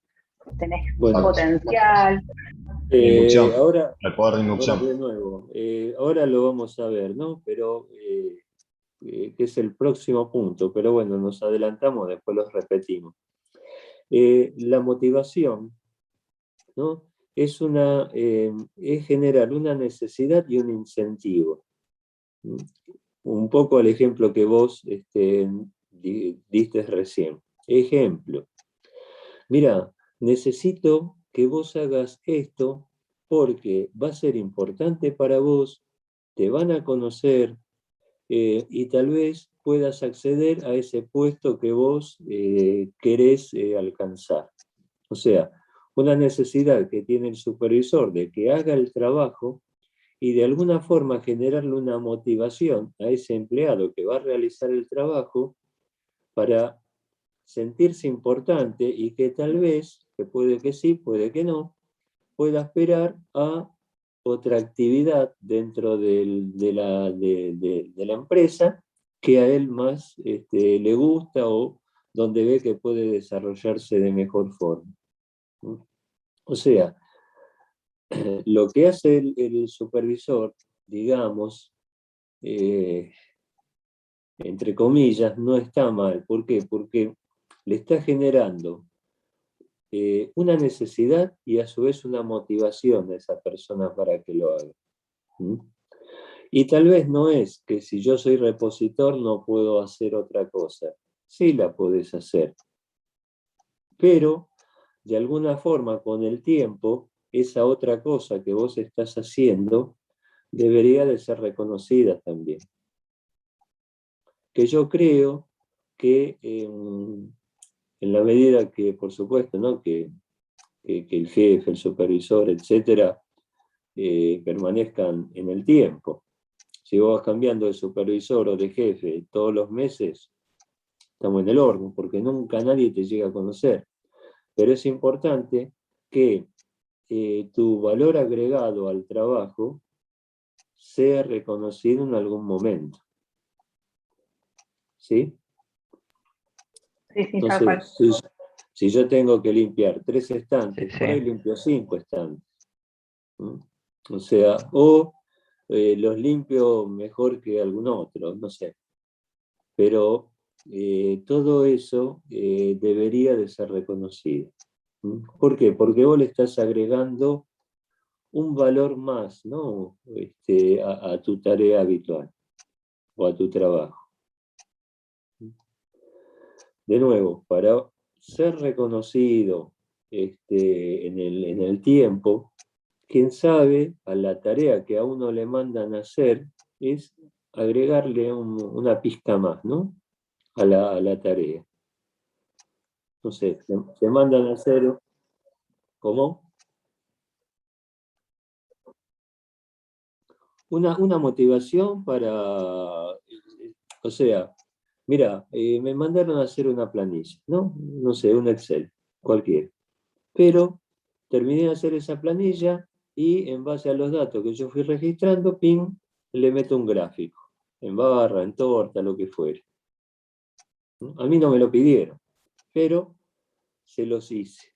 tenés bueno, potencial. La inducción, ahora el poder de inducción. de nuevo, ahora lo vamos a ver, ¿no? Pero que es el próximo punto, pero bueno, nos adelantamos, después los repetimos. La motivación, ¿no? Es generar una necesidad y un incentivo. Un poco al ejemplo que vos diste recién. Ejemplo, mira, necesito que vos hagas esto porque va a ser importante para vos, te van a conocer y tal vez puedas acceder a ese puesto que vos querés alcanzar. O sea, una necesidad que tiene el supervisor de que haga el trabajo y de alguna forma generarle una motivación a ese empleado que va a realizar el trabajo para sentirse importante y que tal vez, que puede que sí, puede que no, pueda aspirar a otra actividad dentro de la empresa que a él más le gusta o donde ve que puede desarrollarse de mejor forma. O sea, lo que hace el supervisor, digamos, entre comillas, no está mal. ¿Por qué? Porque le está generando una necesidad y a su vez una motivación a esa persona para que lo haga. Y tal vez no es que si yo soy repositor no puedo hacer otra cosa. Sí la podés hacer. Pero, de alguna forma, con el tiempo, esa otra cosa que vos estás haciendo debería de ser reconocida también. Que yo creo que en la medida que, por supuesto, ¿no? que el jefe, el supervisor, etcétera, permanezcan en el tiempo. Si vos vas cambiando de supervisor o de jefe todos los meses, estamos en el horno, porque nunca nadie te llega a conocer. Pero es importante que tu valor agregado al trabajo sea reconocido en algún momento. ¿Sí? Sí, tal cual. Entonces, si yo tengo que limpiar 3 estantes, Sí, por ahí sí. limpio 5 estantes. O sea, o los limpio mejor que algún otro, no sé. Pero todo eso debería de ser reconocido. ¿Por qué? Porque vos le estás agregando un valor más, ¿no? a tu tarea habitual o a tu trabajo. De nuevo, para ser reconocido en el tiempo, quien sabe a la tarea que a uno le mandan a hacer es agregarle una pizca más, ¿no? a la tarea. Entonces, te mandan a hacer, ¿cómo? Una motivación para, o sea, mira, me mandaron a hacer una planilla, ¿no? No sé, un Excel, cualquiera. Pero terminé de hacer esa planilla y en base a los datos que yo fui registrando, ping, le meto un gráfico, en barra, en torta, lo que fuere. A mí no me lo pidieron, pero se los hice,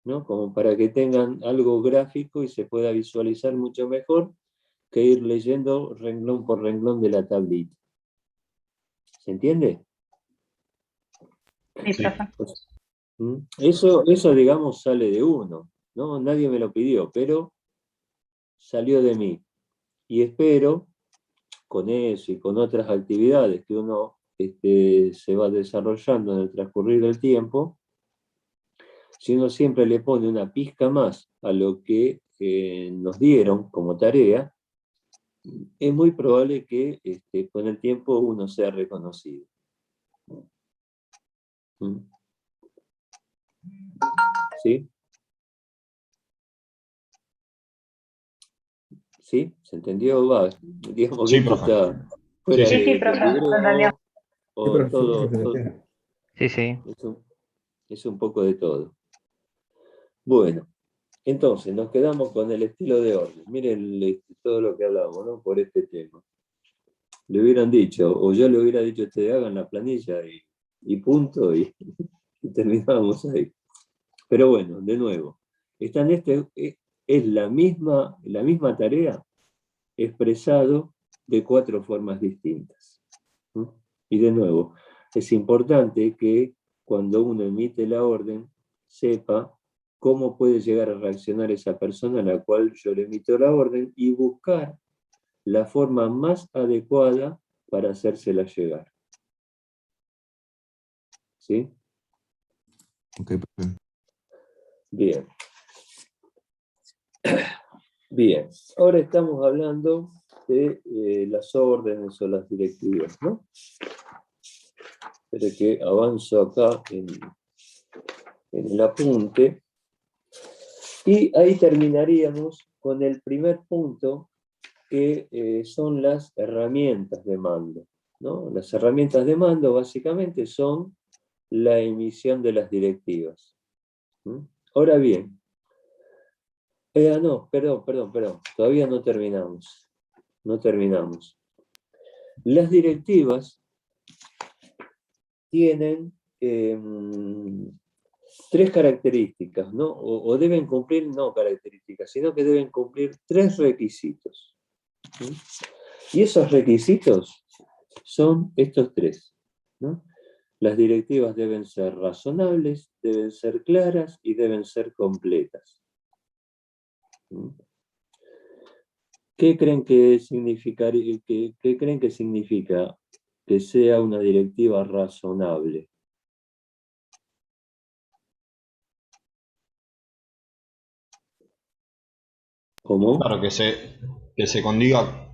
¿no? Como para que tengan algo gráfico y se pueda visualizar mucho mejor que ir leyendo renglón por renglón de la tablita. ¿Se entiende? Sí, profe. Eso, digamos, sale de uno, ¿no? Nadie me lo pidió, pero salió de mí. Y espero, con eso y con otras actividades que uno se va desarrollando en el transcurrir del tiempo, si uno siempre le pone una pizca más a lo que nos dieron como tarea, es muy probable que con el tiempo uno sea reconocido. ¿Sí? ¿Sí? ¿Se entendió? Va, digamos que Sí, esto profe. está fuera Sí, Sí, de profe, se libro entendió. o todo, Sí, sí. es un poco de todo. Bueno, entonces nos quedamos con el estilo de orden. Miren todo lo que hablamos, ¿no? Por este tema. Le hubieran dicho, o yo le hubiera dicho a ustedes, hagan la planilla y punto, y terminamos ahí. Pero bueno, de nuevo, es la misma tarea expresado de 4 formas distintas. Y de nuevo, es importante que cuando uno emite la orden, sepa cómo puede llegar a reaccionar esa persona a la cual yo le emito la orden y buscar la forma más adecuada para hacérsela llegar. ¿Sí? Ok, profe. Bien. Bien, ahora estamos hablando de las órdenes o las directivas, ¿no? Espero que avanzo acá en el apunte. Y ahí terminaríamos con el primer punto, que son las herramientas de mando, ¿no? Las herramientas de mando básicamente son la emisión de las directivas. Ahora bien, No, perdón. Todavía no terminamos. No terminamos. Las directivas tienen 3 características, ¿no? O deben cumplir, no características, sino que deben cumplir 3 requisitos. ¿Sí? Y esos requisitos son estos 3, ¿no? Las directivas deben ser razonables, deben ser claras y deben ser completas. ¿Qué creen que significa que sea una directiva razonable? ¿Cómo? Claro, que se condiga.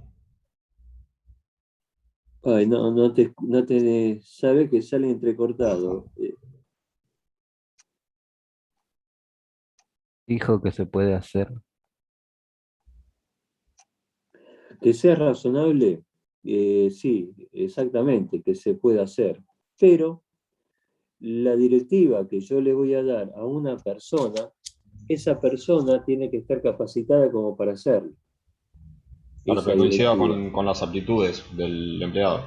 Ay, no te sabe que sale entrecortado. Dijo que se puede hacer. Que sea razonable, sí, exactamente, que se pueda hacer. Pero la directiva que yo le voy a dar a una persona, esa persona tiene que estar capacitada como para hacerlo. Claro, Esa que coincida directiva. con las aptitudes del empleado.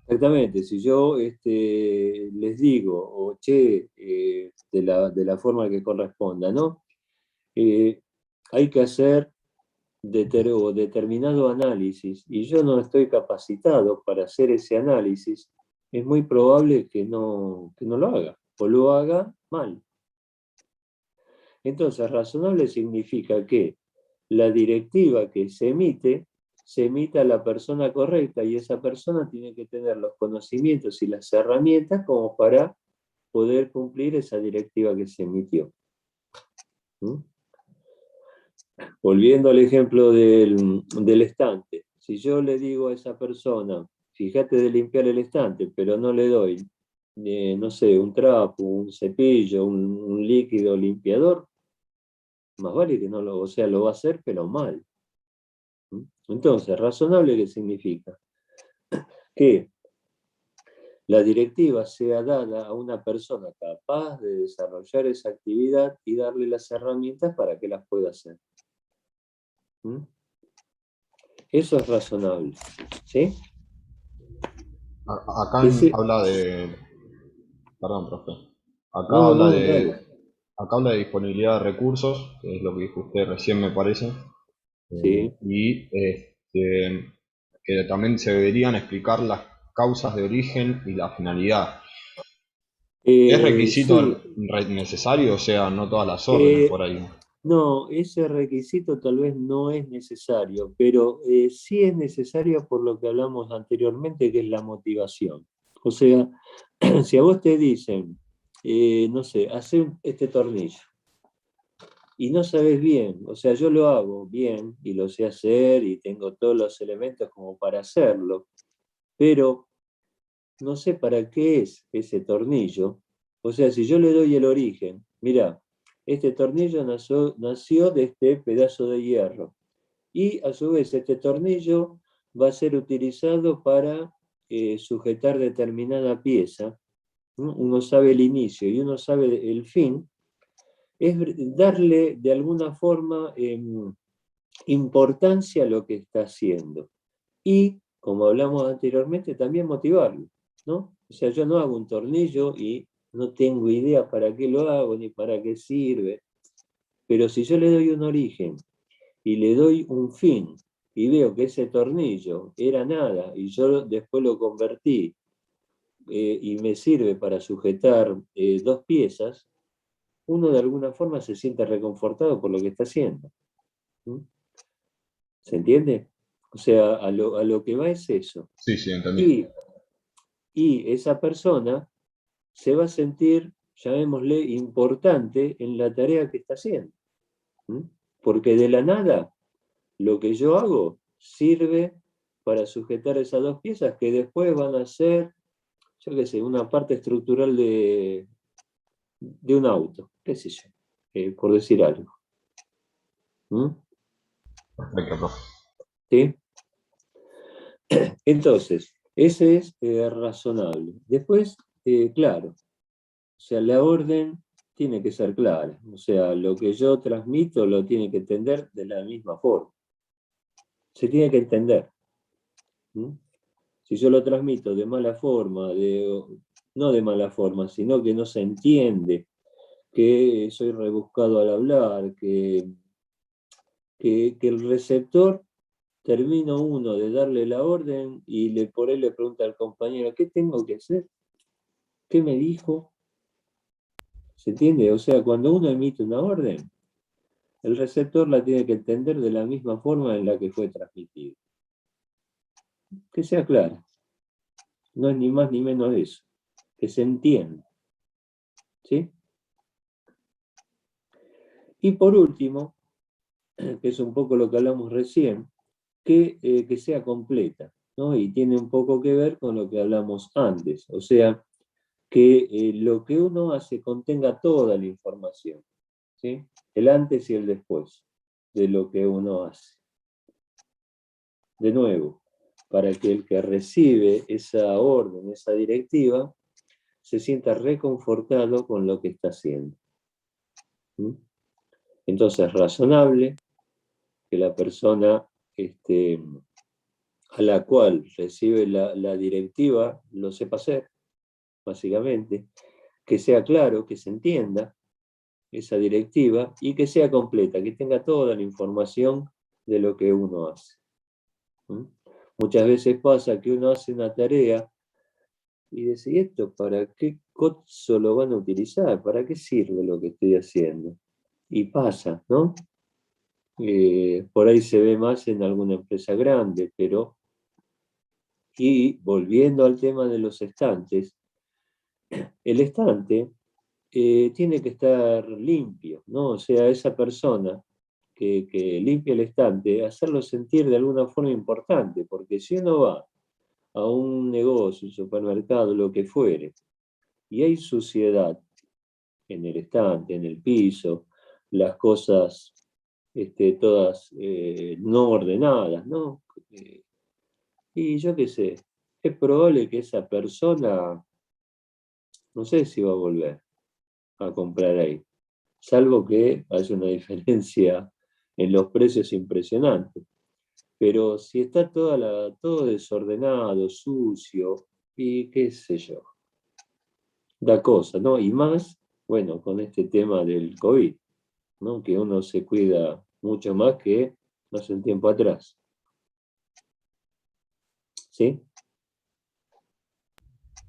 Exactamente, si yo les digo, o che, de la forma que corresponda, ¿no? Hay que hacer determinado análisis y yo no estoy capacitado para hacer ese análisis, es muy probable que no lo haga, o lo haga mal. Entonces, razonable significa que la directiva que se emite a la persona correcta y esa persona tiene que tener los conocimientos y las herramientas como para poder cumplir esa directiva que se emitió. ¿Mm? Volviendo al ejemplo del estante, si yo le digo a esa persona, fíjate de limpiar el estante, pero no le doy, no sé, un trapo, un cepillo, un líquido limpiador, más vale que no lo, o sea, lo va a hacer, pero mal. Entonces, razonable, ¿qué significa? Que la directiva sea dada a una persona capaz de desarrollar esa actividad y darle las herramientas para que las pueda hacer. Eso es razonable, ¿sí? Acá habla de. Perdón, profe. Acá habla Dale. Acá habla de disponibilidad de recursos, que es lo que dijo usted recién, me parece. Sí. Y que también se deberían explicar las causas de origen y la finalidad. ¿Es requisito Sí. necesario? O sea, no todas las órdenes por ahí. No, ese requisito tal vez no es necesario, pero sí es necesario por lo que hablamos anteriormente, que es la motivación. O sea, si a vos te dicen, no sé, hacer este tornillo, y no sabes bien, o sea, yo lo hago bien y lo sé hacer y tengo todos los elementos como para hacerlo, pero no sé para qué es ese tornillo. O sea, si yo le doy el origen, mira, este tornillo nació de este pedazo de hierro. Y a su vez este tornillo va a ser utilizado para sujetar determinada pieza. ¿No? Uno sabe el inicio y uno sabe el fin. Es darle de alguna forma importancia a lo que está haciendo. Y, como hablamos anteriormente, también motivarlo, ¿no? O sea, yo no hago un tornillo y no tengo idea para qué lo hago ni para qué sirve, pero si yo le doy un origen y le doy un fin y veo que ese tornillo era nada y yo después lo convertí y me sirve para sujetar 2 piezas, uno de alguna forma se siente reconfortado por lo que está haciendo. ¿Mm? ¿Se entiende? O sea, a lo que va es eso. Sí, entendí. Y esa persona se va a sentir, llamémosle, importante en la tarea que está haciendo. Porque de la nada, lo que yo hago sirve para sujetar esas 2 piezas que después van a ser, yo qué sé, una parte estructural de un auto, qué sé yo, por decir algo. Perfecto, profe. ¿Sí? Entonces, ese es razonable. Después, claro, o sea, la orden tiene que ser clara. O sea, lo que yo transmito lo tiene que entender de la misma forma. Se tiene que entender. Si yo lo transmito de mala forma, no de mala forma, sino que no se entiende, que soy rebuscado al hablar, que el receptor termina uno de darle la orden y por él le pregunta al compañero, ¿qué tengo que hacer? ¿Qué me dijo? ¿Se entiende? O sea, cuando uno emite una orden, el receptor la tiene que entender de la misma forma en la que fue transmitida. Que sea claro. No es ni más ni menos eso. Que se entienda. ¿Sí? Y por último, que es un poco lo que hablamos recién, que sea completa, ¿no? Y tiene un poco que ver con lo que hablamos antes. O sea, que lo que uno hace contenga toda la información. ¿Sí? El antes y el después de lo que uno hace. De nuevo, para que el que recibe esa orden, esa directiva, se sienta reconfortado con lo que está haciendo. Entonces, es razonable que la persona a la cual recibe la directiva lo sepa hacer, básicamente, que sea claro, que se entienda esa directiva y que sea completa, que tenga toda la información de lo que uno hace. Muchas veces pasa que uno hace una tarea y dice, ¿y esto para qué coso lo van a utilizar? ¿Para qué sirve lo que estoy haciendo? Y pasa, ¿no? Por ahí se ve más en alguna empresa grande, pero... Y volviendo al tema de los estantes, el estante tiene que estar limpio, ¿no? O sea, esa persona que limpia el estante, hacerlo sentir de alguna forma importante, porque si uno va a un negocio, un supermercado, lo que fuere, y hay suciedad en el estante, en el piso, las cosas todas no ordenadas, ¿no? Y yo qué sé, es probable que esa persona, no sé si va a volver a comprar ahí, salvo que haya una diferencia en los precios impresionante. Pero si está todo desordenado, sucio, y qué sé yo, da cosa, ¿no? Y más, bueno, con este tema del COVID, ¿no? Que uno se cuida mucho más que no hace un tiempo atrás. ¿Sí?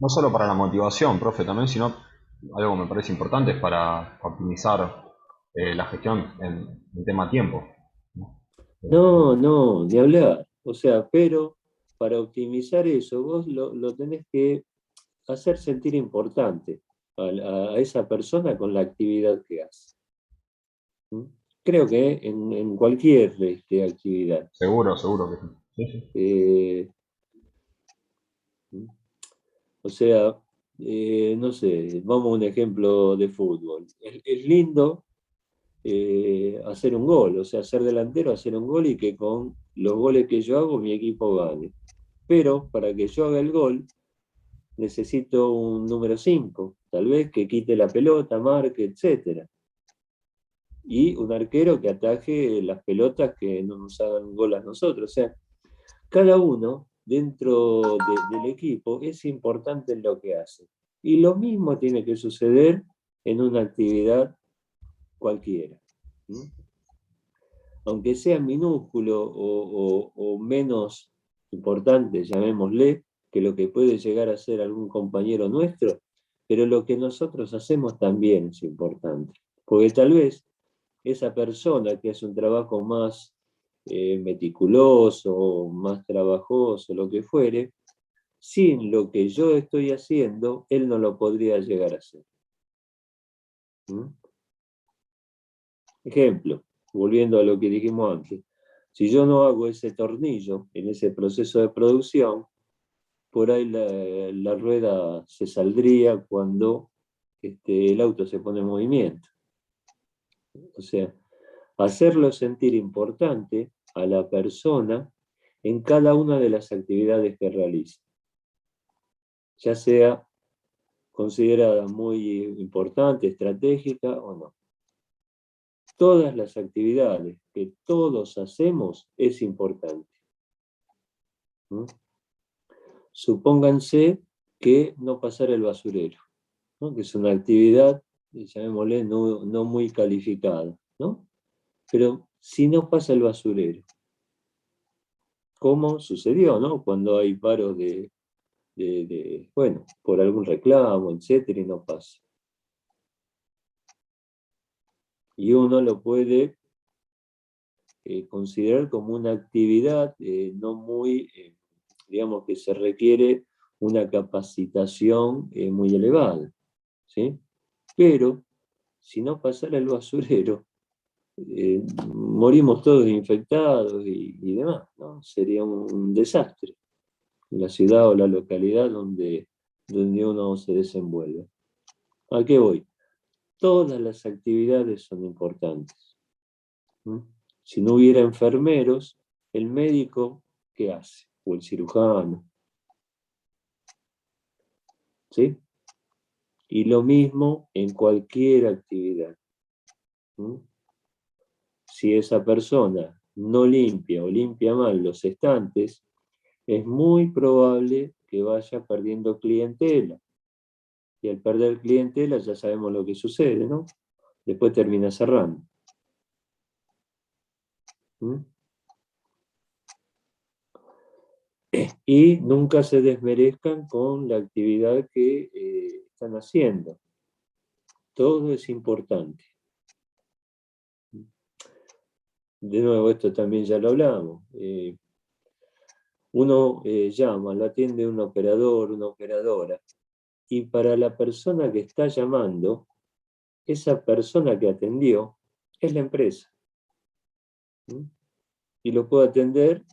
No solo para la motivación, profe, también, sino algo que me parece importante es para optimizar la gestión en tema tiempo. No, ni hablar. O sea, pero para optimizar eso, vos lo tenés que hacer sentir importante a esa persona con la actividad que hace. Creo que en cualquier actividad. Seguro que sí. Sí. O sea, no sé, vamos a un ejemplo de fútbol. Es lindo hacer un gol, o sea, ser delantero, hacer un gol y que con los goles que yo hago mi equipo gane. Pero para que yo haga el gol, necesito un número 5, tal vez que quite la pelota, marque, etc. Y un arquero que ataje las pelotas que no nos hagan gol a nosotros. O sea, cada uno dentro del equipo es importante en lo que hace. Y lo mismo tiene que suceder en una actividad cualquiera. Aunque sea minúsculo o menos importante, llamémosle, que lo que puede llegar a ser algún compañero nuestro, pero lo que nosotros hacemos también es importante. Porque tal vez esa persona que hace un trabajo más meticuloso, más trabajoso, lo que fuere, sin lo que yo estoy haciendo, él no lo podría llegar a hacer. Ejemplo, volviendo a lo que dijimos antes, si yo no hago ese tornillo en ese proceso de producción, por ahí la rueda se saldría cuando el auto se pone en movimiento. O sea, hacerlo sentir importante a la persona en cada una de las actividades que realiza. Ya sea considerada muy importante, estratégica o no. Todas las actividades que todos hacemos es importante. ¿Mm? Supónganse que no pasar el basurero, ¿no? Que es una actividad, llamémosle, no muy calificada, ¿no? Pero si no pasa el basurero, ¿cómo sucedió, no? Cuando hay paros bueno, por algún reclamo, etcétera, y no pasa. Y uno lo puede considerar como una actividad no muy, digamos que se requiere una capacitación muy elevada, ¿sí? Pero si no pasara el basurero, morimos todos infectados y demás, ¿no? Sería un desastre la ciudad o la localidad donde uno se desenvuelve. ¿A qué voy? Todas las actividades son importantes. ¿Mm? Si no hubiera enfermeros, el médico, ¿qué hace? O el cirujano. ¿Sí? Y lo mismo en cualquier actividad. ¿Mm? Si esa persona no limpia o limpia mal los estantes, es muy probable que vaya perdiendo clientela. Y al perder clientela ya sabemos lo que sucede, ¿no? Después termina cerrando. ¿Mm? Y nunca se desmerezcan con la actividad que están haciendo. Todo es importante. De nuevo, esto también ya lo hablamos. Uno llama, lo atiende un operador, una operadora, y para la persona que está llamando, esa persona que atendió es la empresa. ¿Mm? Y lo puede atender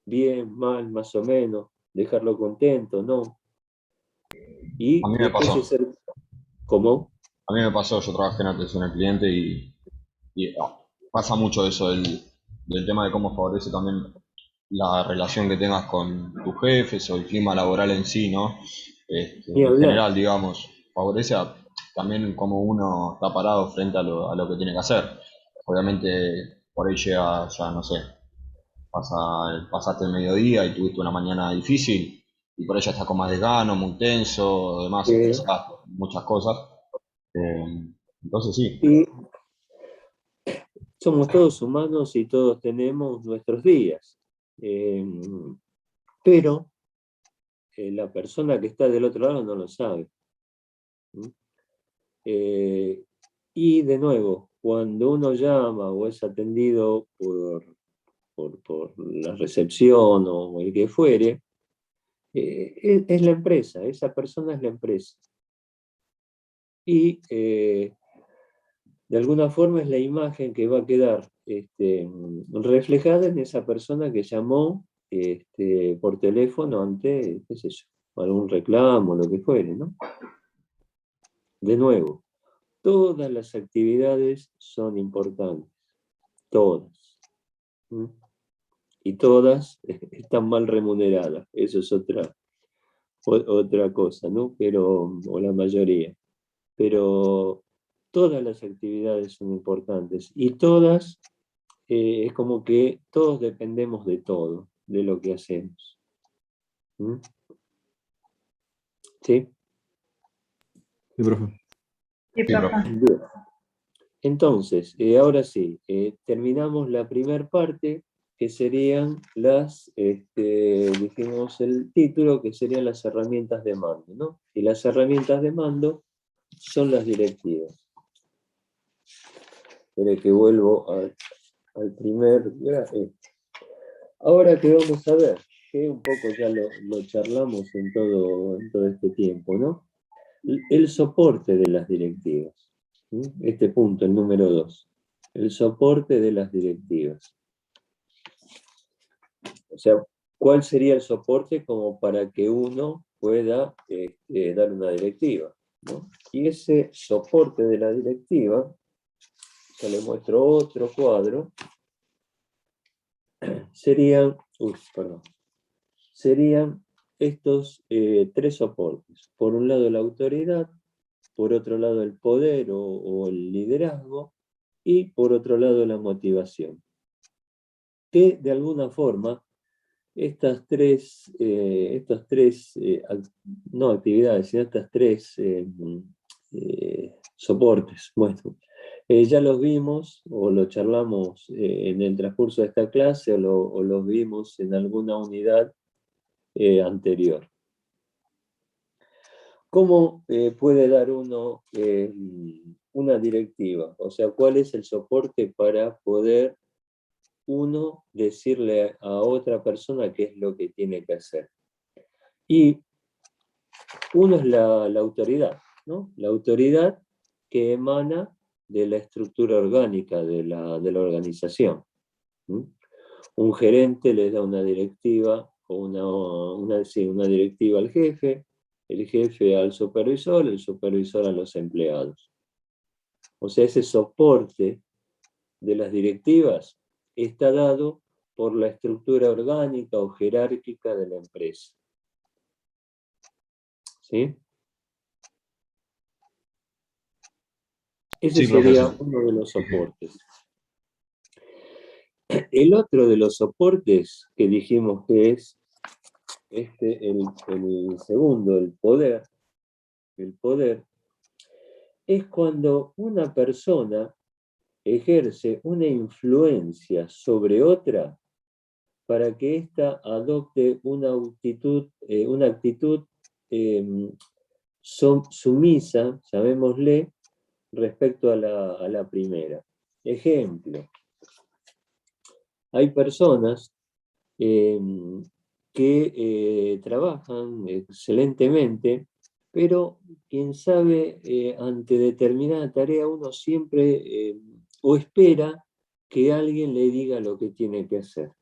bien, mal, más o menos, dejarlo contento, ¿no? Y A mí me después pasó. ¿Cómo? A mí me pasó, yo trabajé en atención al cliente y pasa mucho eso del tema de cómo favorece también la relación que tengas con tus jefes o el clima laboral en sí, ¿no? Ni En hablar. general, digamos, favorece también cómo uno está parado frente a lo que tiene que hacer. Obviamente, por ahí llega, ya no sé, pasaste el mediodía y tuviste una mañana difícil y por ahí ya estás con más desgano, muy tenso, además, estresado, muchas cosas. Entonces sí. Y somos todos humanos y todos tenemos nuestros días. Pero la persona que está del otro lado no lo sabe. Y de nuevo, cuando uno llama o es atendido por la recepción o el que fuere, es la empresa, esa persona es la empresa. Y de alguna forma es la imagen que va a quedar reflejada en esa persona que llamó por teléfono ante, qué sé yo, algún reclamo, lo que fuere, ¿no? De nuevo, todas las actividades son importantes, todas. ¿Mm? Y todas están mal remuneradas, eso es otra cosa, ¿no? Pero, o la mayoría. Pero todas las actividades son importantes y todas, es como que todos dependemos de todo, de lo que hacemos. ¿Mm? ¿Sí? Sí, profe. Sí, profe. Bien. Entonces, ahora sí, terminamos la primera parte, que serían dijimos el título, que serían las herramientas de mando, ¿no? Y las herramientas de mando son las directivas. Espera que vuelvo al primer gráfico. Ahora que vamos a ver, que un poco ya lo charlamos en todo este tiempo, ¿no? El soporte de las directivas. ¿Sí? Este punto, el número 2. El soporte de las directivas. O sea, ¿cuál sería el soporte como para que uno pueda dar una directiva? ¿No? Y ese soporte de la directiva, ya le muestro otro cuadro, serían estos tres soportes. Por un lado la autoridad, por otro lado el poder o el liderazgo, y por otro lado la motivación. Que de alguna forma estas tres, no actividades, sino estas tres soportes, bueno, ya los vimos o lo charlamos en el transcurso de esta clase o los vimos en alguna unidad anterior. ¿Cómo puede dar uno una directiva? O sea, ¿cuál es el soporte para poder uno decirle a otra persona qué es lo que tiene que hacer? Y uno es la autoridad, ¿no? La autoridad que emana de la estructura orgánica de la organización. Un gerente le da una directiva, o una directiva al jefe, el jefe al supervisor, el supervisor a los empleados. O sea, ese soporte de las directivas está dado por la estructura orgánica o jerárquica de la empresa. ¿Sí? Ese sería uno de los soportes. El otro de los soportes que dijimos que es el segundo, el poder, es cuando una persona ejerce una influencia sobre otra para que ésta adopte una actitud sumisa, llamémosle, respecto a la primera. Ejemplo, hay personas que trabajan excelentemente, pero quién sabe, ante determinada tarea uno siempre o espera que alguien le diga lo que tiene que hacer.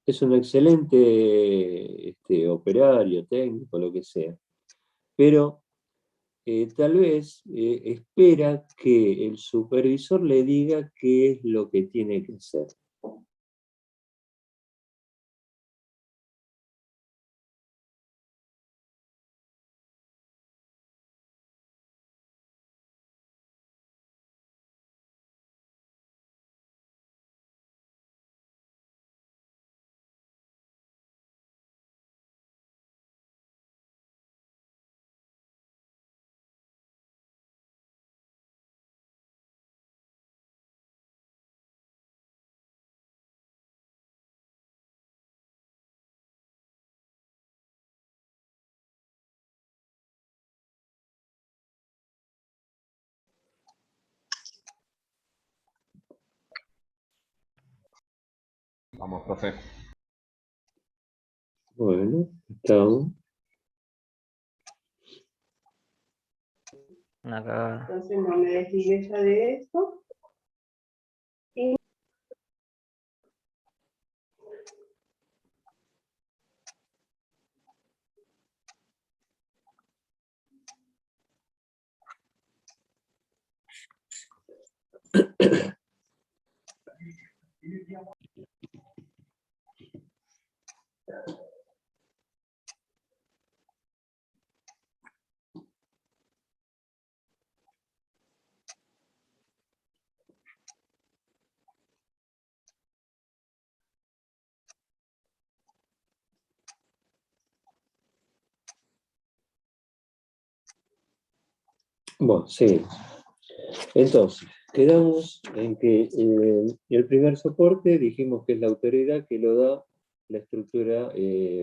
Es un excelente operario, técnico, lo que sea, pero tal vez espera que el supervisor le diga qué es lo que tiene que hacer. Vamos, profe. Bueno, estamos. Entonces no me desligué ya de esto. Y Bueno, sí. Entonces, quedamos en que el primer soporte dijimos que es la autoridad que lo da la estructura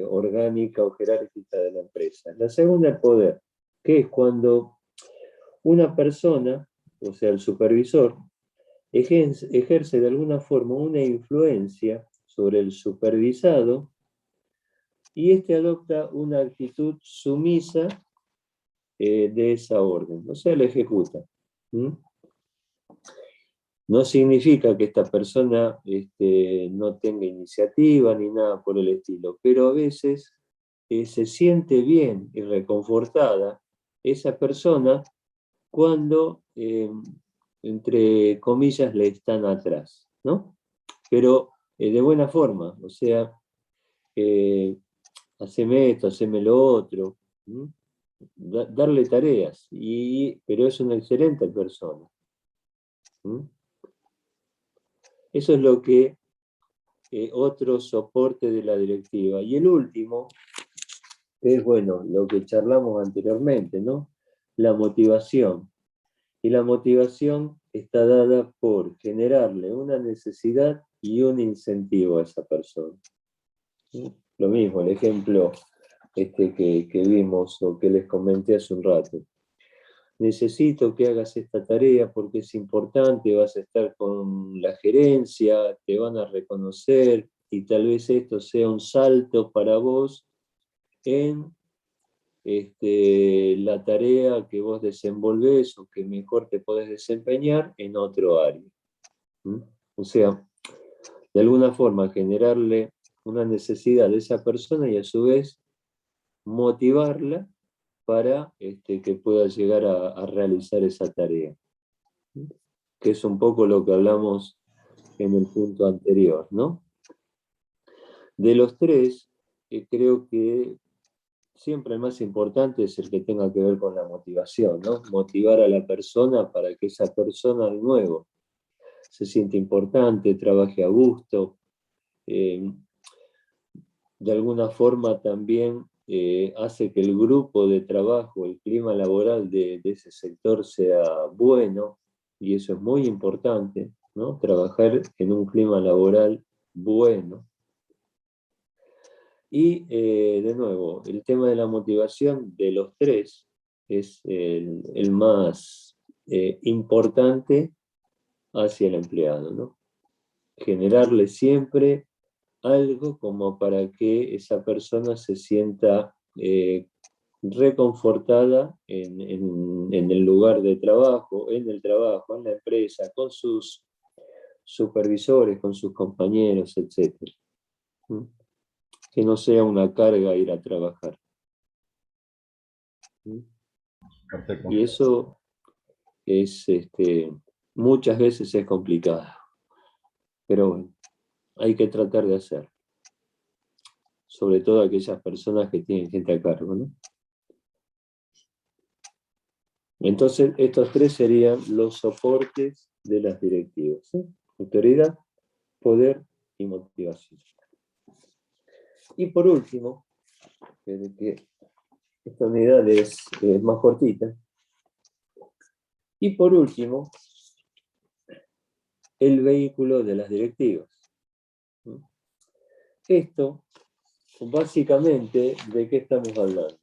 orgánica o jerárquica de la empresa. La segunda, el poder, que es cuando una persona, o sea, el supervisor, ejerce de alguna forma una influencia sobre el supervisado y éste adopta una actitud sumisa de esa orden, o sea, la ejecuta. No significa que esta persona no tenga iniciativa ni nada por el estilo, pero a veces se siente bien y reconfortada esa persona cuando, entre comillas, le están atrás, ¿no? Pero de buena forma, o sea, haceme esto, haceme lo otro. Darle tareas, pero es una excelente persona. Eso es lo que otro soporte de la directiva. Y el último es, bueno, lo que charlamos anteriormente, ¿no? La motivación. Y la motivación está dada por generarle una necesidad y un incentivo a esa persona. Lo mismo, el ejemplo que vimos o que les comenté hace un rato. Necesito que hagas esta tarea porque es importante, vas a estar con la gerencia, te van a reconocer y tal vez esto sea un salto para vos en la tarea que vos desenvolvés o que mejor te podés desempeñar en otro área. O sea, de alguna forma generarle una necesidad de esa persona y a su vez motivarla para que pueda llegar a realizar esa tarea. Que es un poco lo que hablamos en el punto anterior, ¿no? De los tres, creo que siempre el más importante es el que tenga que ver con la motivación, ¿no? Motivar a la persona para que esa persona de nuevo se sienta importante, trabaje a gusto, de alguna forma también hace que el grupo de trabajo, el clima laboral de ese sector sea bueno, y eso es muy importante, ¿no? Trabajar en un clima laboral bueno. Y de nuevo, el tema de la motivación de los tres es el más importante hacia el empleado, ¿no? Generarle siempre algo como para que esa persona se sienta reconfortada en el lugar de trabajo, en el trabajo, en la empresa, con sus supervisores, con sus compañeros, etc. Que no sea una carga ir a trabajar. Perfecto. Y eso es, muchas veces es complicado, pero bueno, hay que tratar de hacer. Sobre todo aquellas personas que tienen gente a cargo, ¿no? Entonces, estos tres serían los soportes de las directivas, ¿sí? Autoridad, poder y motivación. Y por último, que esta unidad es más cortita, y por último, el vehículo de las directivas. Esto, básicamente, ¿de qué estamos hablando?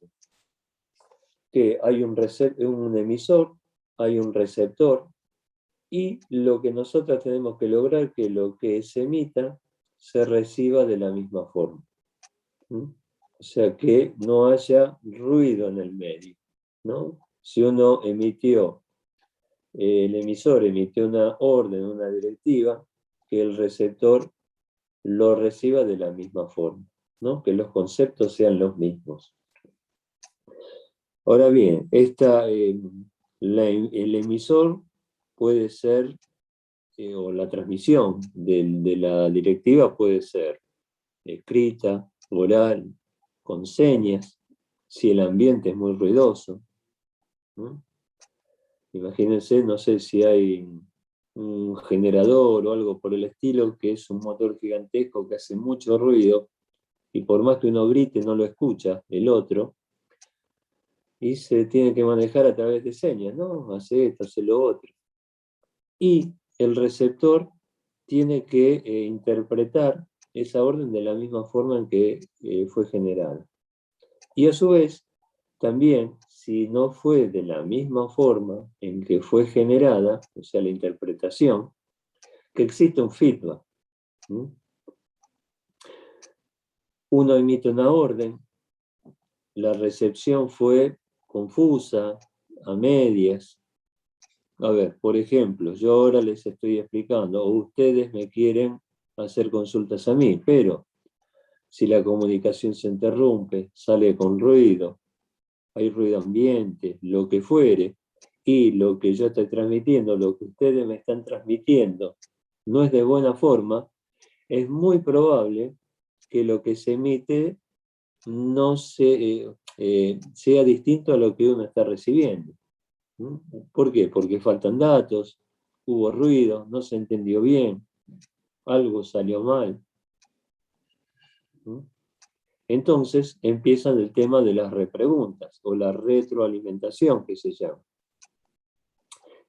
Que hay un emisor, hay un receptor, y lo que nosotros tenemos que lograr es que lo que se emita se reciba de la misma forma. O sea, que no haya ruido en el medio, ¿no? Si uno emitió, el emisor emitió una orden, una directiva, que el receptor lo reciba de la misma forma, ¿no? Que los conceptos sean los mismos. Ahora bien, el emisor puede ser, o la transmisión de la directiva puede ser escrita, oral, con señas, si el ambiente es muy ruidoso, ¿no? Imagínense, no sé si hay un generador o algo por el estilo, que es un motor gigantesco que hace mucho ruido, y por más que uno grite no lo escucha el otro, y se tiene que manejar a través de señas, ¿no? Hace esto, hace lo otro. Y el receptor tiene que interpretar esa orden de la misma forma en que fue generada. Y a su vez, también, si no fue de la misma forma en que fue generada, o sea, la interpretación, que existe un feedback. Uno emite una orden, la recepción fue confusa, a medias. A ver, por ejemplo, yo ahora les estoy explicando, o ustedes me quieren hacer consultas a mí, pero si la comunicación se interrumpe, sale con ruido, hay ruido ambiente, lo que fuere, y lo que yo estoy transmitiendo, lo que ustedes me están transmitiendo, no es de buena forma, es muy probable que lo que se emite no sea distinto a lo que uno está recibiendo. ¿Por qué? Porque faltan datos, hubo ruido, no se entendió bien, algo salió mal. Entonces empiezan el tema de las repreguntas o la retroalimentación que se llama.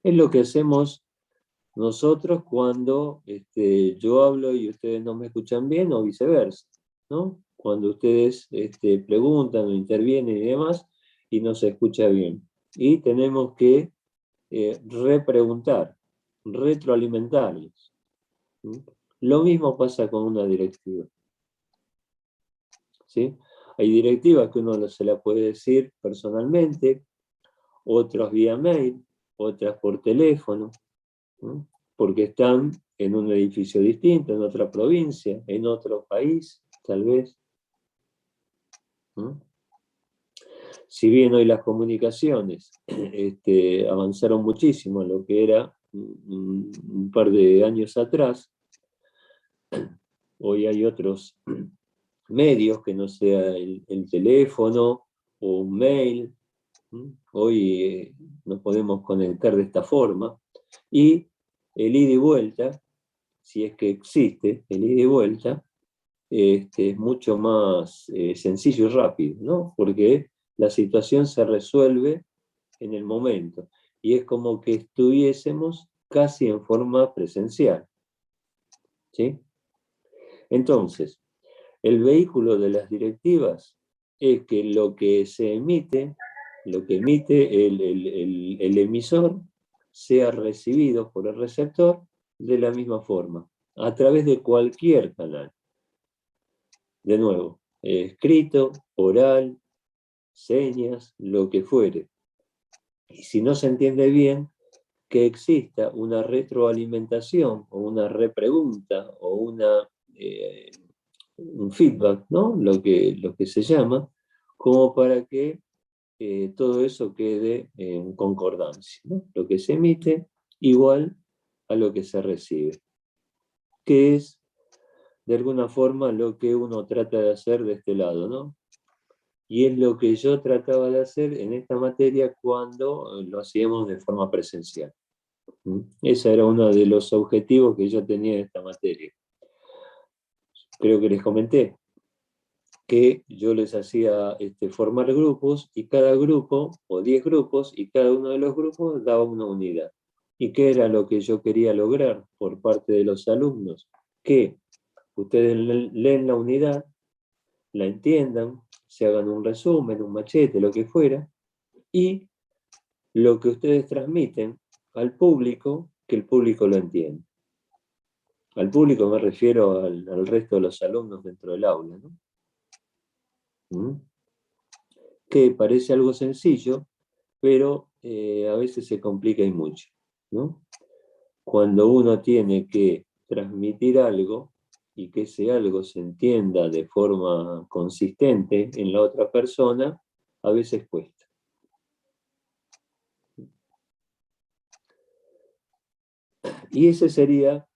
Es lo que hacemos nosotros cuando yo hablo y ustedes no me escuchan bien o viceversa, ¿no? Cuando ustedes preguntan o intervienen y demás y no se escucha bien. Y tenemos que repreguntar, retroalimentarlos. Lo mismo pasa con una directiva. ¿Sí? Hay directivas que uno se la puede decir personalmente, otras vía mail, otras por teléfono, ¿no? Porque están en un edificio distinto, en otra provincia, en otro país, tal vez. ¿No? Si bien hoy las comunicaciones avanzaron muchísimo en lo que era un par de años atrás, hoy hay otros medios que no sea el teléfono o un mail. Hoy nos podemos conectar de esta forma y el ida y vuelta, si es que existe el ida y vuelta, es mucho más sencillo y rápido, ¿no? Porque la situación se resuelve en el momento y es como que estuviésemos casi en forma presencial. ¿Sí? Entonces, el vehículo de las directivas es que lo que se emite, lo que emite el emisor, sea recibido por el receptor de la misma forma, a través de cualquier canal. De nuevo, escrito, oral, señas, lo que fuere. Y si no se entiende bien, que exista una retroalimentación o una repregunta o un feedback, ¿no? Lo que se llama, como para que todo eso quede en concordancia, ¿no? Lo que se emite igual a lo que se recibe, que es de alguna forma lo que uno trata de hacer de este lado, ¿no? Y es lo que yo trataba de hacer en esta materia cuando lo hacíamos de forma presencial. Ese era uno de los objetivos que yo tenía en esta materia. Creo que les comenté que yo les hacía formar grupos y cada grupo, o 10 grupos, y cada uno de los grupos daba una unidad. ¿Y qué era lo que yo quería lograr por parte de los alumnos? Que ustedes leen la unidad, la entiendan, se hagan un resumen, un machete, lo que fuera, y lo que ustedes transmiten al público, que el público lo entienda. Al público me refiero al resto de los alumnos dentro del aula, ¿no? Que parece algo sencillo, pero a veces se complica y mucho, ¿no? Cuando uno tiene que transmitir algo y que ese algo se entienda de forma consistente en la otra persona, a veces cuesta. Y ese sería,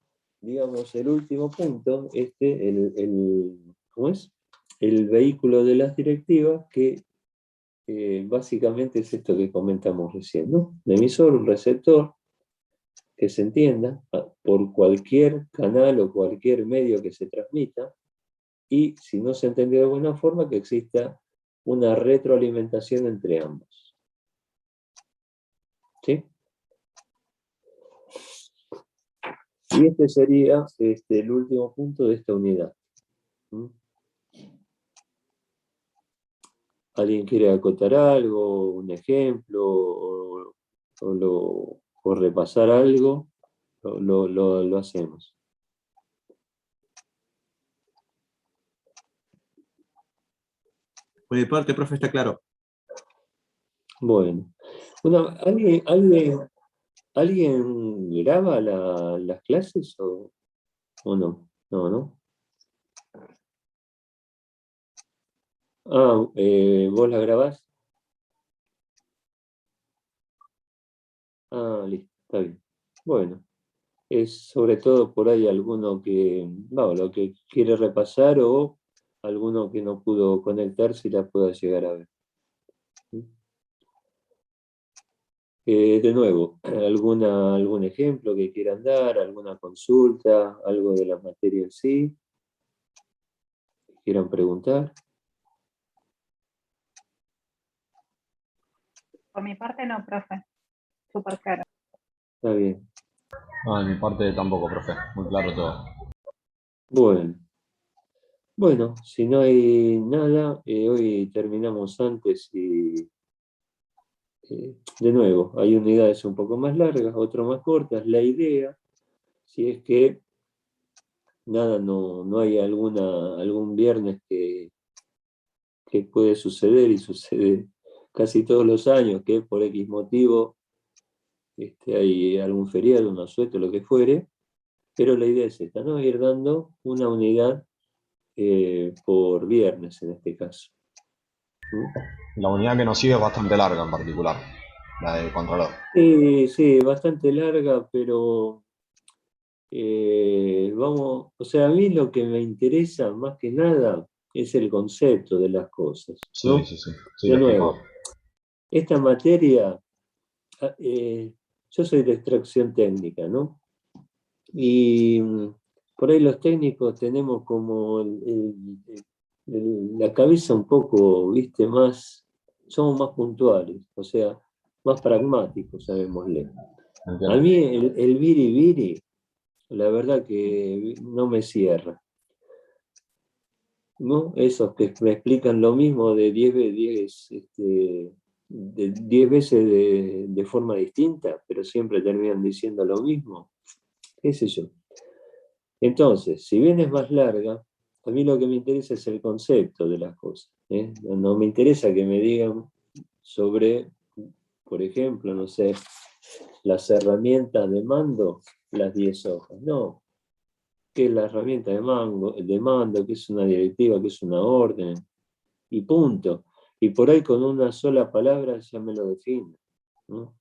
digamos, el último punto, ¿cómo es? El vehículo de las directivas, que básicamente es esto que comentamos recién, ¿no? Un emisor, un receptor, que se entienda por cualquier canal o cualquier medio que se transmita, y si no se entiende de buena forma, que exista una retroalimentación entre ambos. ¿Sí? Y este sería el último punto de esta unidad. ¿Alguien quiere acotar algo, un ejemplo, o repasar algo? Lo hacemos. Por mi parte, profe, está claro. Bueno. ¿Alguien graba las clases o no? No, ¿no? ¿Vos las grabás? Listo, está bien. Bueno, es sobre todo por ahí alguno que, lo que quiere repasar o alguno que no pudo conectarse la pueda llegar a ver. De nuevo, algún ejemplo que quieran dar, alguna consulta, algo de la materia en sí, que quieran preguntar. Por mi parte no, profe. Súper claro. Está bien. No, de mi parte tampoco, profe. Muy claro todo. Bueno, si no hay nada, hoy terminamos antes y de nuevo, hay unidades un poco más largas, otras más cortas. La idea, si es que nada, no hay algún viernes que puede suceder y sucede casi todos los años, que por X motivo hay algún feriado, un asueto, lo que fuere, pero la idea es esta, ¿no? Ir dando una unidad por viernes en este caso. La unidad que nos sigue es bastante larga en particular, la de controlador. Sí, bastante larga, pero vamos, o sea, a mí lo que me interesa más que nada es el concepto de las cosas, ¿no? Sí. De nuevo, esta materia, yo soy de extracción técnica, ¿no? Y por ahí los técnicos tenemos como la cabeza un poco, viste, somos más puntuales, o sea, más pragmáticos, sabémosle. Entiendo. A mí el viri, la verdad que no me cierra. ¿No? Esos que me explican lo mismo de 10 veces de forma distinta, pero siempre terminan diciendo lo mismo. ¿Qué sé yo? Entonces, si bien es más larga, a mí lo que me interesa es el concepto de las cosas. No me interesa que me digan sobre, por ejemplo, no sé, las herramientas de mando, las 10 hojas. No. ¿Qué es la herramienta de mando? ¿Qué es una directiva? ¿Qué es una orden? Y punto. Y por ahí con una sola palabra ya me lo defino, ¿no?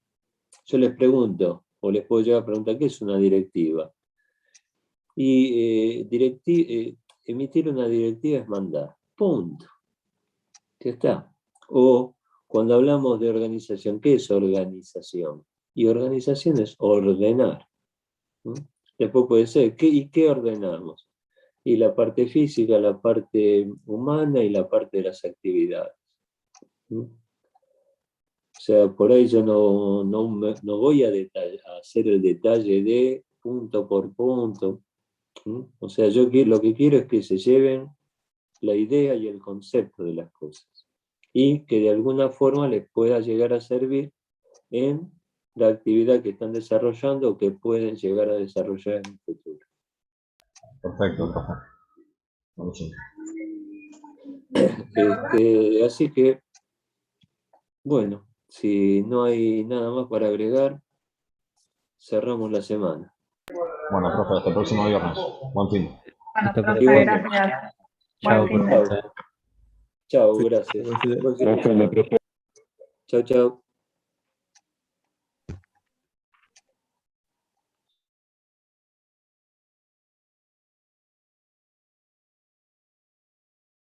Yo les pregunto, o les puedo llegar a preguntar, ¿qué es una directiva? Y emitir una directiva es mandar. Punto. Ya está. O cuando hablamos de organización, ¿qué es organización? Y organización es ordenar, ¿no? Después puede ser, ¿y qué ordenamos? Y la parte física, la parte humana y la parte de las actividades. O sea, por ahí yo no voy a hacer el detalle de punto por punto. O sea, yo lo que quiero es que se lleven la idea y el concepto de las cosas y que de alguna forma les pueda llegar a servir en la actividad que están desarrollando o que pueden llegar a desarrollar en el futuro. Perfecto, profe. Buenísimo. Así que, bueno, si no hay nada más para agregar, cerramos la semana. Bueno, profe, hasta el próximo viernes. Buen fin. Bueno, Hasta profe, pronto. gracias. Chao, Buen fin de- profe. Chao, gracias. Buen fin de semana. Chao, chao.